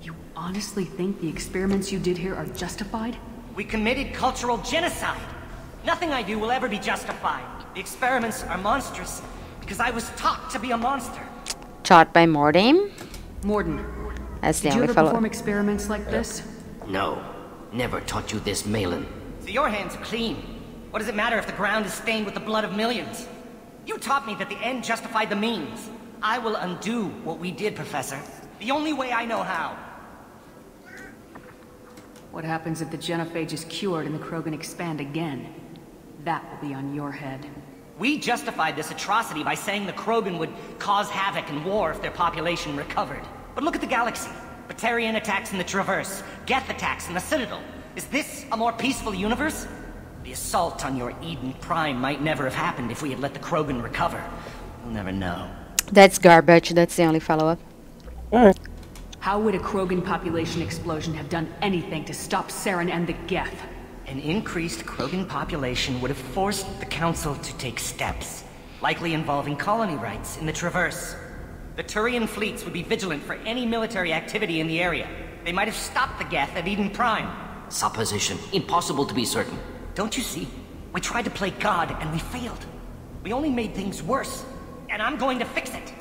You honestly think the experiments you did here are justified? We committed cultural genocide. Nothing I do will ever be justified. The experiments are monstrous because I was taught to be a monster. Taught by Mordin? Mordin. That's the Did you only ever fellow. perform experiments like this? No. Never taught you this, Malin. So your hands are clean. What does it matter if the ground is stained with the blood of millions? You taught me that the end justified the means. I will undo what we did, Professor. The only way I know how. What happens if the genophage is cured and the Krogan expand again? That will be on your head. We justified this atrocity by saying the Krogan would cause havoc and war if their population recovered. But look at the galaxy. Batarian attacks in the Traverse, Geth attacks in the Citadel. Is this a more peaceful universe? The assault on your Eden Prime might never have happened if we had let the Krogan recover. We'll never know. That's garbage. That's the only follow-up. Alright. How would a Krogan population explosion have done anything to stop Saren and the Geth? An increased Krogan population would have forced the Council to take steps, likely involving colony rights in the Traverse. The Turian fleets would be vigilant for any military activity in the area. They might have stopped the Geth at Eden Prime. Supposition. Impossible to be certain. Don't you see? We tried to play God and we failed. We only made things worse. And I'm going to fix it.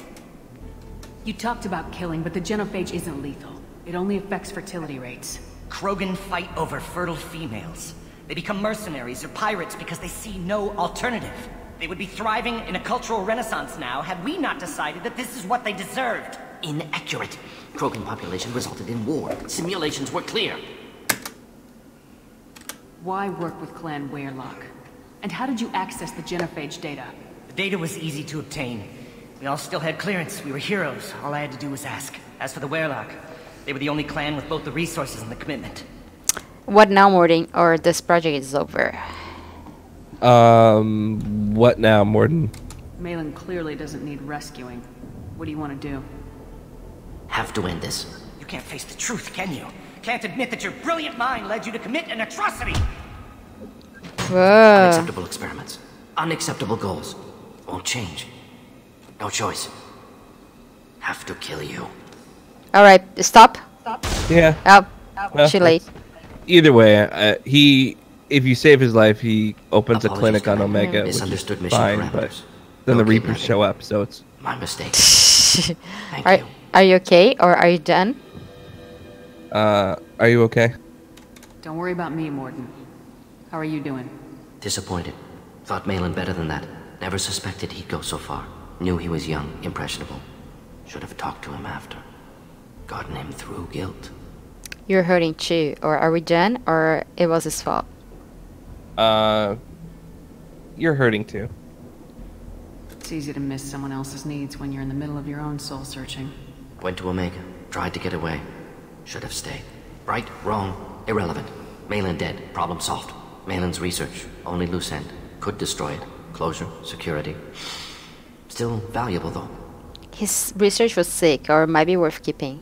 You talked about killing, but the genophage isn't lethal. It only affects fertility rates. Krogan fight over fertile females. They become mercenaries or pirates because they see no alternative. They would be thriving in a cultural renaissance now had we not decided that this is what they deserved. Inaccurate. Krogan population resulted in war. Simulations were clear. Why work with Clan Weyrloc? And how did you access the genophage data? The data was easy to obtain. We all still had clearance. We were heroes. All I had to do was ask. As for the Weyrloc, they were the only clan with both the resources and the commitment. What now, Mordin? Or this project is over? What now, Mordin? Malin clearly doesn't need rescuing. What do you want to do? Have to end this. You can't face the truth, can you? Can't admit that your brilliant mind led you to commit an atrocity! Whoa. Unacceptable experiments. Unacceptable goals. Won't change. No choice. Have to kill you. Alright, stop. Yeah. Oh, Well, too late. Either way, if you save his life, he opens Apologies, a clinic on Commander. Omega, which is Misunderstood mission fine, but parameters. then the Okay, Reapers Commander. show up, so it's... My mistake. Thank Are, you. are you okay? Or are you done? Are you okay? Don't worry about me, Mordin. How are you doing? Disappointed. Thought Malin better than that. Never suspected he'd go so far. Knew he was young, impressionable. Should have talked to him after. Gotten him through guilt. You're hurting too. Or are we done? Or it was his fault? You're hurting too. It's easy to miss someone else's needs when you're in the middle of your own soul searching. Went to Omega. Tried to get away. Should have stayed. Right, wrong, irrelevant. Malin dead. Problem solved. Malin's research. Only loose end. Could destroy it. Closure. Security. Still valuable though. His research was sick, or might be worth keeping.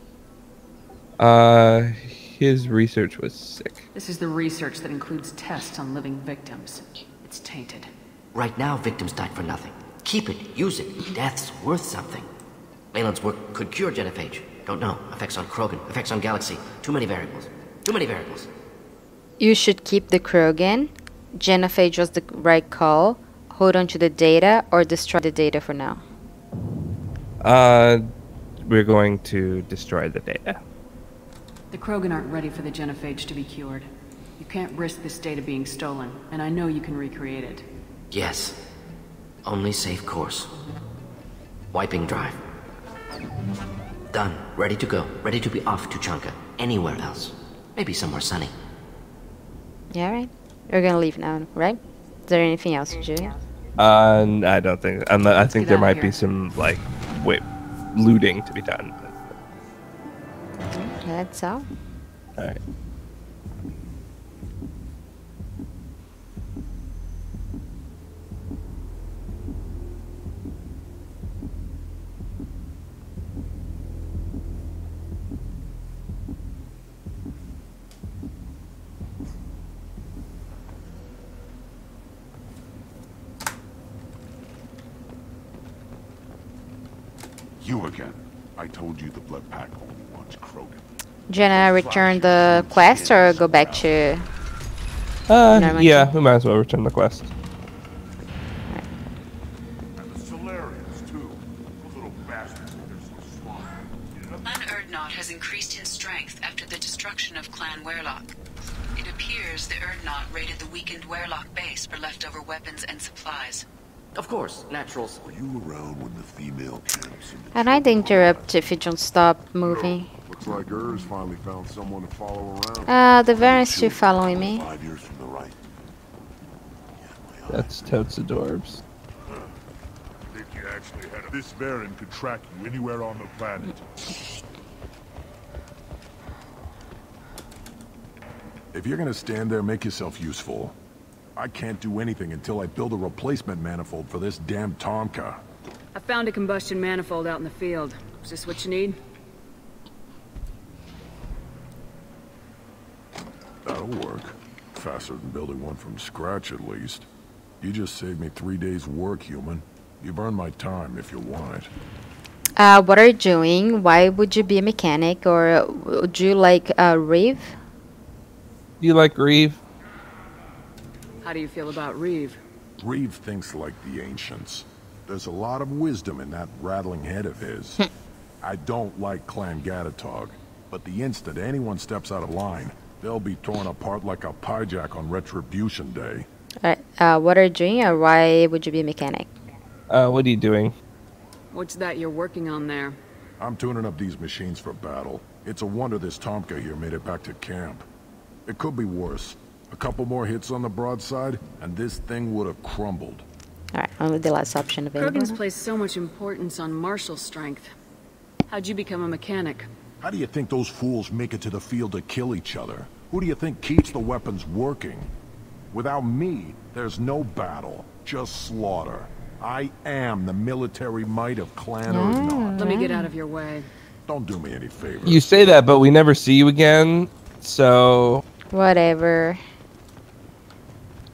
His research was sick. This is the research that includes tests on living victims. It's tainted. Right now, victims died for nothing. Keep it. Use it. Death's worth something. Malin's work could cure genophage. Don't know. Effects on Krogan. Effects on Galaxy. Too many variables. Too many variables. You should keep the Krogan. Genophage was the right call. Hold on to the data, or destroy the data for now. We're going to destroy the data. The Krogan aren't ready for the genophage to be cured. You can't risk this data being stolen, and I know you can recreate it. Yes. Only safe course. Wiping drive. Done. Ready to go. Ready to be off Tuchanka. Anywhere else. Maybe somewhere sunny. Yeah, right. We're gonna leave now, right? Is there anything else to do? I don't think. I think there outta might here. be some looting to be done. That's all. All right. You again. I told you the Blood Pack only wants Krogan. Gonna return the quest or go back to... Normal Yeah, team? we might as well return the quest. And the Solarians, too. Those little bastards think they're so smart. Clan Urdnot has increased in strength after the destruction of Clan Weyrloc. It appears the Urdnot raided the weakened Weyrloc base for leftover weapons and supplies. Of course, naturals. Were you around when the female camps? I might interrupt if you don't stop moving. Looks like Urs finally found someone to follow around. The Baron's still following me. 5 years from the right. That's totes adorbs. Think you actually had this Baron could track you anywhere on the planet. If you're gonna stand there, make yourself useful. I can't do anything until I build a replacement manifold for this damn Tuchanka. I found a combustion manifold out in the field. Is this what you need? That'll work. Faster than building one from scratch, at least. You just saved me 3 days' work, human. You've earned my time if you want it. What are you doing? Why would you be a mechanic? Or would you like Reeve? You like Reeve? How do you feel about Reeve? Reeve thinks like the ancients. There's a lot of wisdom in that rattling head of his. I don't like Clan Gatatog, but the instant anyone steps out of line, they'll be torn apart like a pyjak on Retribution Day. Alright, what are you doing, or why would you be a mechanic? What are you doing? What's that you're working on there? I'm tuning up these machines for battle. It's a wonder this Tuchanka here made it back to camp. It could be worse. A couple more hits on the broadside, and this thing would have crumbled. Alright, only the last option available. Krogan's placed so much importance on martial strength. How'd you become a mechanic? How do you think those fools make it to the field to kill each other? Who do you think keeps the weapons working? Without me, there's no battle, just slaughter. I am the military might of Clan Urdnot. Let me get out of your way. Don't do me any favors. You say that, but we never see you again, so... Whatever.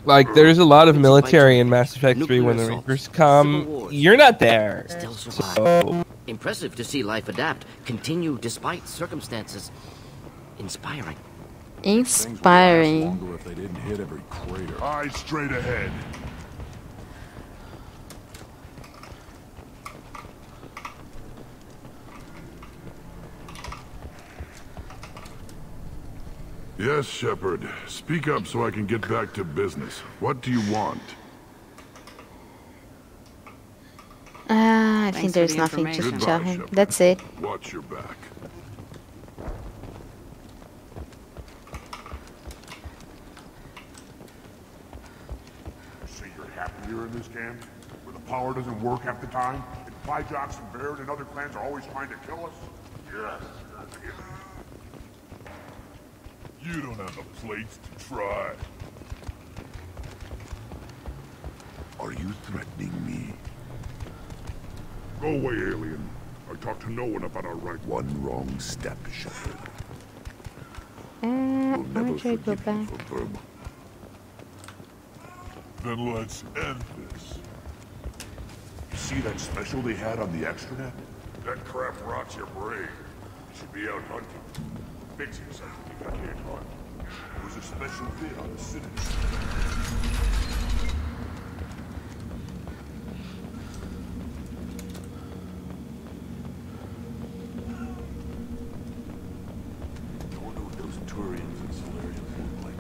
Like, there's a lot of military in Mass Effect 3 when the Reapers come. You're not there. Still survive. So... Impressive to see life adapt, continue despite circumstances. Inspiring. Inspiring. Longer if they didn't hit every crater. Eyes straight ahead. Yes, Shepard. Speak up so I can get back to business. What do you want? I think there's nothing to tell him. Shepard. That's it. Watch your back. See, you're happier in this camp? Where the power doesn't work half the time? And Pyjaks and Baird and other clans are always trying to kill us? Yes. You don't have the plates to try. Are you threatening me? Go away, alien. I talk to no one about our right. One wrong step, Shepard. I'll Never try to go forgive you back. for Burma. Then let's end this. You see that special they had on the extranet? That crap rots your brain. You should be out hunting. Fixing something you got hit on. It was a special vid on the Citizen. I wonder what those Turians and Solarians look like.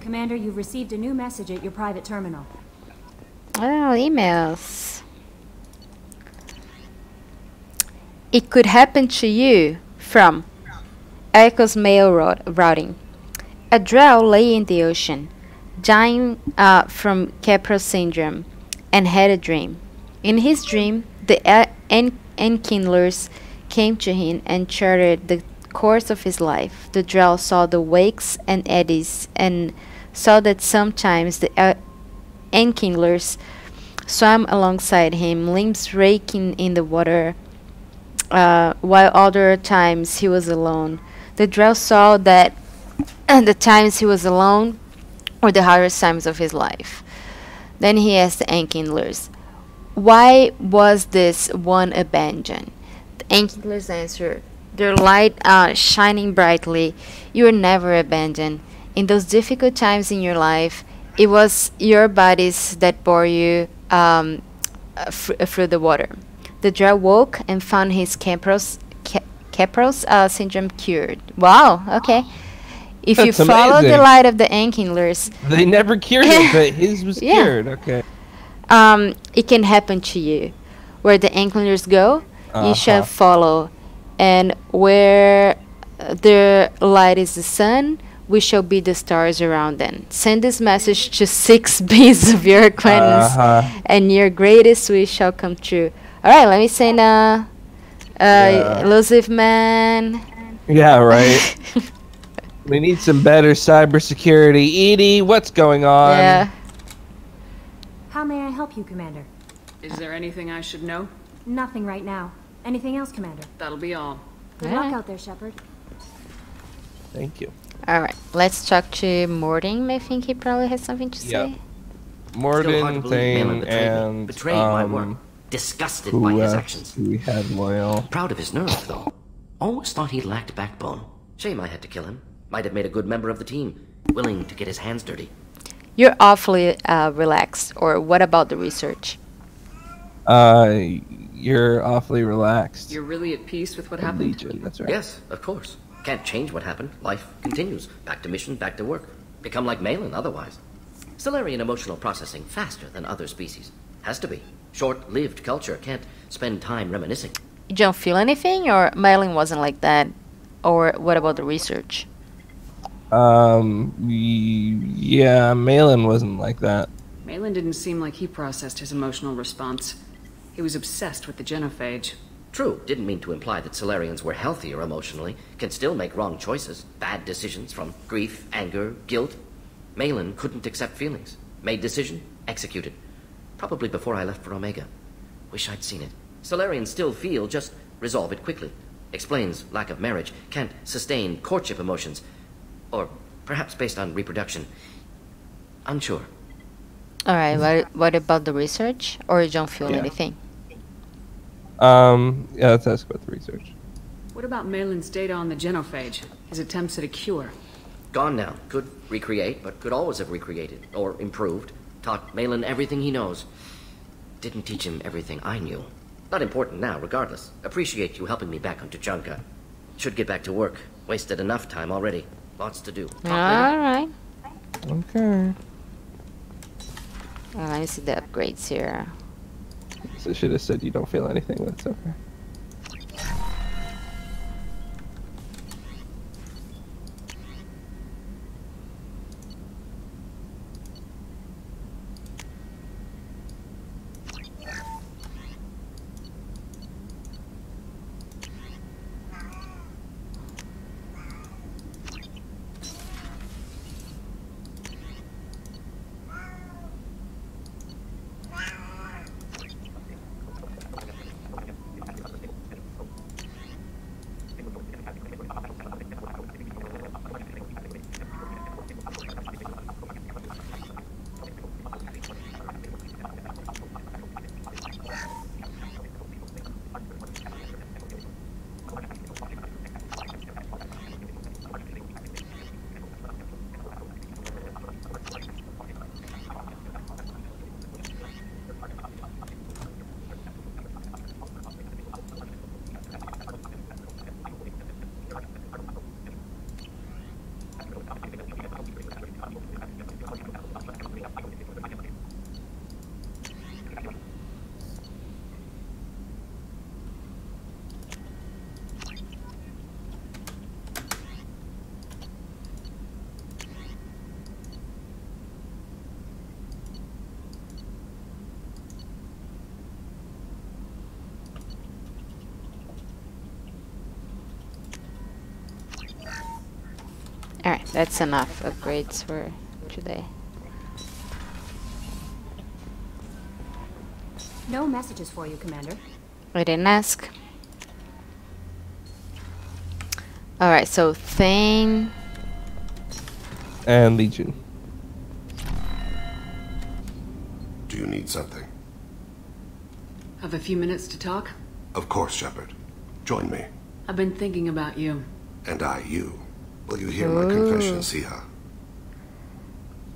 Commander, you've received a new message at your private terminal. Oh, emails. It could happen to you from Echo's mail routing. A drow lay in the ocean, dying from Capra syndrome, and had a dream. In his dream, the Enkindlers came to him and charted the course of his life. The drow saw the wakes and eddies and saw that sometimes the Enkindlers swam alongside him, limbs raking in the water, while other times he was alone. The drow saw that the times he was alone were the hardest times of his life. Then he asked the Ankindlers, why was this one abandoned? The Ankindlers answered, their light shining brightly. You were never abandoned. In those difficult times in your life, it was your bodies that bore you through the water. The drow woke and found his Capros syndrome cured. Wow, okay. If you That's follow the amazing. light of the Ankindlers, They never cured it, but his was Yeah. cured. Okay. it can happen to you. Where the Ankindlers go, you shall Uh-huh. follow. And where the light is the sun, we shall be the stars around them. Send this message to 6 beings of your acquaintance, and your greatest wish shall come true. Alright, let me send elusive man. Yeah, right. We need some better cybersecurity. Edie, what's going on? Yeah. How may I help you, Commander? Is there anything I should know? Nothing right now. Anything else, Commander? That'll be all. Good luck out there, Shepard. Thank you. Alright, let's talk to Mordin. I think he probably has something to Yep. say. Still hard to Mordin, believe Thane, Malin betrayed me. and Betrayed my work. Disgusted who by his else actions. do we had loyal? Proud of his nerve, though. Always thought he lacked backbone. Shame I had to kill him. Might have made a good member of the team. Willing to get his hands dirty. You're awfully relaxed. Or what about the research? You're awfully relaxed. You're really at peace with what happened? Legion, that's right. Yes, of course. Can't change what happened. Life continues. Back to mission, back to work. Become like Malin otherwise. Solarian emotional processing faster than other species. Has to be. Short-lived culture can't spend time reminiscing. You don't feel anything? Or Malin wasn't like that? Or what about the research? Yeah, Malin wasn't like that. Malin didn't seem like he processed his emotional response. He was obsessed with the genophage. True, didn't mean to imply that Solarians were healthier emotionally, can still make wrong choices, bad decisions from grief, anger, guilt. Malin couldn't accept feelings. Made decision, executed. Probably before I left for Omega. Wish I'd seen it. Solarians still feel, just resolve it quickly. Explains lack of marriage, can't sustain courtship emotions. Or perhaps based on reproduction. Unsure. Alright, what about the research? Or you don't feel Yeah. anything? Yeah, let's ask about the research. What about Malin's data on the genophage? His attempts at a cure? Gone now. Could recreate, but could always have recreated. Or improved. Taught Malin everything he knows. Didn't teach him everything I knew. Not important now, regardless. Appreciate you helping me back on Tuchanka. Should get back to work. Wasted enough time already. Lots to do. Talk later. Alright. Okay. Let me see the upgrades here. So I should have said you don't feel anything. That's okay. Alright, that's enough upgrades for today. No messages for you, Commander. I didn't ask. Alright, so Thane and Legion. Do you need something? Have a few minutes to talk? Of course, Shepard. Join me. I've been thinking about you. And I, you. Will you hear my confession, Siha?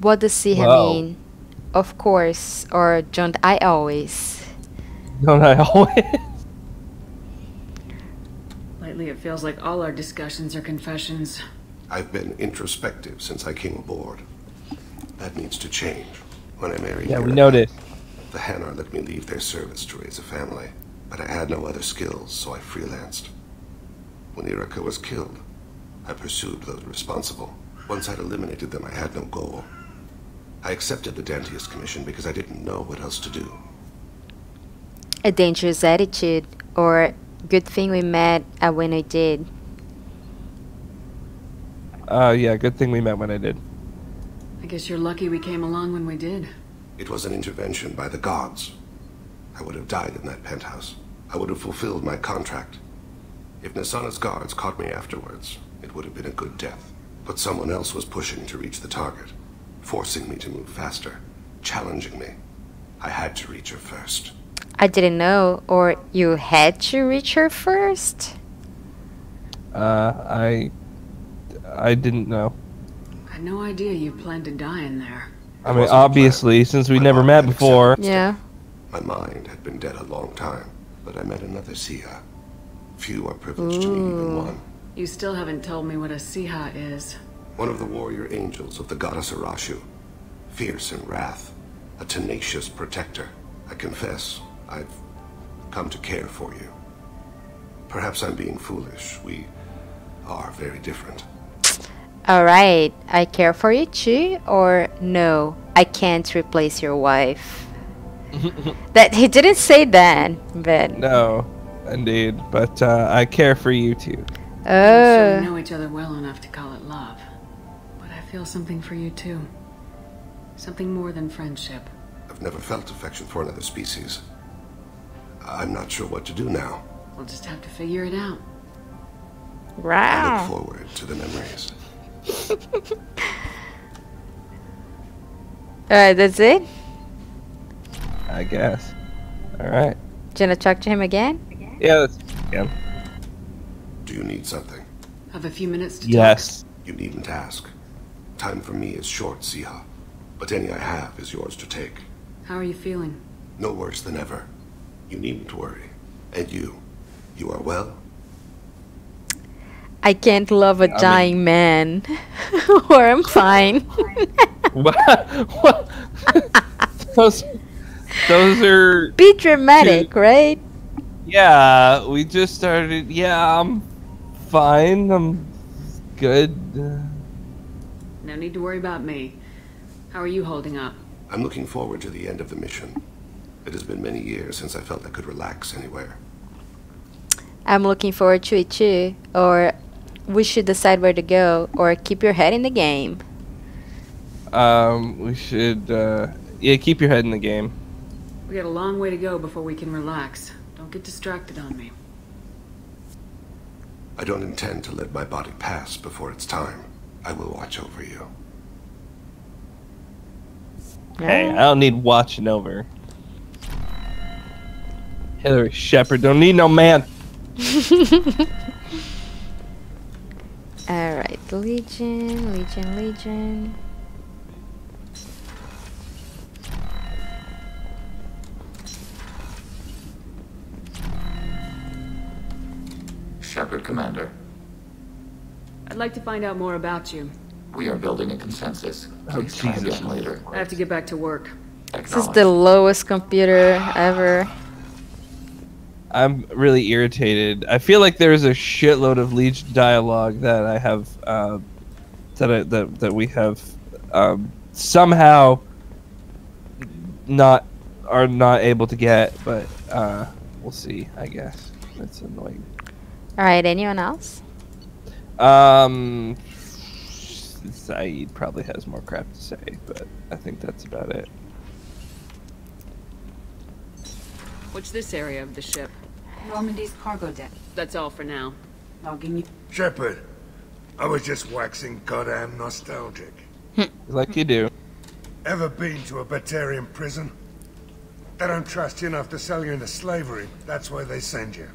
What does Siha mean? Of course, or don't I always? Don't I always? Lately it feels like all our discussions are confessions. I've been introspective since I came aboard. That needs to change. When I married we noticed. The Hanar let me leave their service to raise a family, but I had no other skills, so I freelanced. When Irika was killed, I pursued those responsible. Once I'd eliminated them, I had no goal. I accepted the Dantius Commission because I didn't know what else to do. A dangerous attitude, or good thing we met when I did. Yeah, good thing we met when I did. I guess you're lucky we came along when we did. It was an intervention by the gods. I would have died in that penthouse. I would have fulfilled my contract. If Nasana's guards caught me afterwards, it would have been a good death. But someone else was pushing to reach the target, forcing me to move faster, challenging me. I had to reach her first. I didn't know, or you had to reach her first? I didn't know. I had no idea you planned to die in there. I mean, obviously, since we never met before. Yeah. My mind had been dead a long time, but I met another Siha. Few are privileged to meet even one. You still haven't told me what a Siha is. One of the warrior angels of the goddess Arashu. Fierce in wrath. A tenacious protector. I confess, I've come to care for you. Perhaps I'm being foolish. We are very different. Alright, I care for you too, or no, I can't replace your wife. That he didn't say that, but no, indeed, but I care for you too. So we know each other well enough to call it love, but I feel something for you too. Something more than friendship. I've never felt affection for another species. I'm not sure what to do now. We'll just have to figure it out. I look forward to the memories. Alright, that's it? I guess. Alright. Do you want to talk to him again? Yeah, yeah. Do you need something? Have a few minutes to Yes. You needn't ask. Time for me is short, Siha. But any I have is yours to take. talk. How are you feeling? No worse than ever. You needn't worry. And you are well? I can't love a dying man. Or I'm fine. What? those are... Be dramatic, right? Yeah, we just started... Yeah, I'm fine. I'm good. No need to worry about me. How are you holding up? I'm looking forward to the end of the mission. It has been many years since I felt I could relax anywhere. I'm looking forward to it too. Or we should decide where to go, or keep your head in the game. We should, yeah, keep your head in the game. We got a long way to go before we can relax. Don't get distracted on me. I don't intend to let my body pass before it's time. I will watch over you. Hey, I don't need watching over. Hillary Shepard don't need no man. Alright, Legion. Shepard, Commander. I'd like to find out more about you. We are building a consensus. Please try again later. I have to get back to work. This is the lowest computer ever. I'm really irritated. I feel like there's a shitload of Legion dialogue that I have, that we have, somehow are not able to get, but we'll see. I guess that's annoying. All right, anyone else? Saeed probably has more crap to say, but I think that's about it. What's this area of the ship? Normandy's cargo deck. That's all for now. Logging you. Shepard, I was just waxing goddamn nostalgic. Like you do. Ever been to a Batarian prison? They don't trust you enough to sell you into slavery. That's where they send you.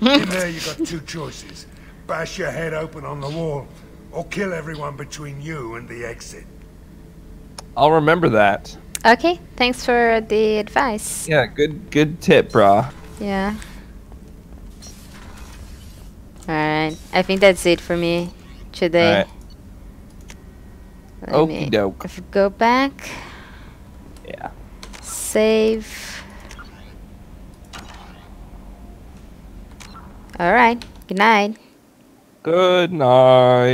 In there you got two choices. Bash your head open on the wall, or kill everyone between you and the exit. I'll remember that. Okay, thanks for the advice. Yeah, good tip, brah. Yeah. Alright, I think that's it for me today. Right. Okie doke. If we go back. Yeah. Save. Alright, good night. Good night.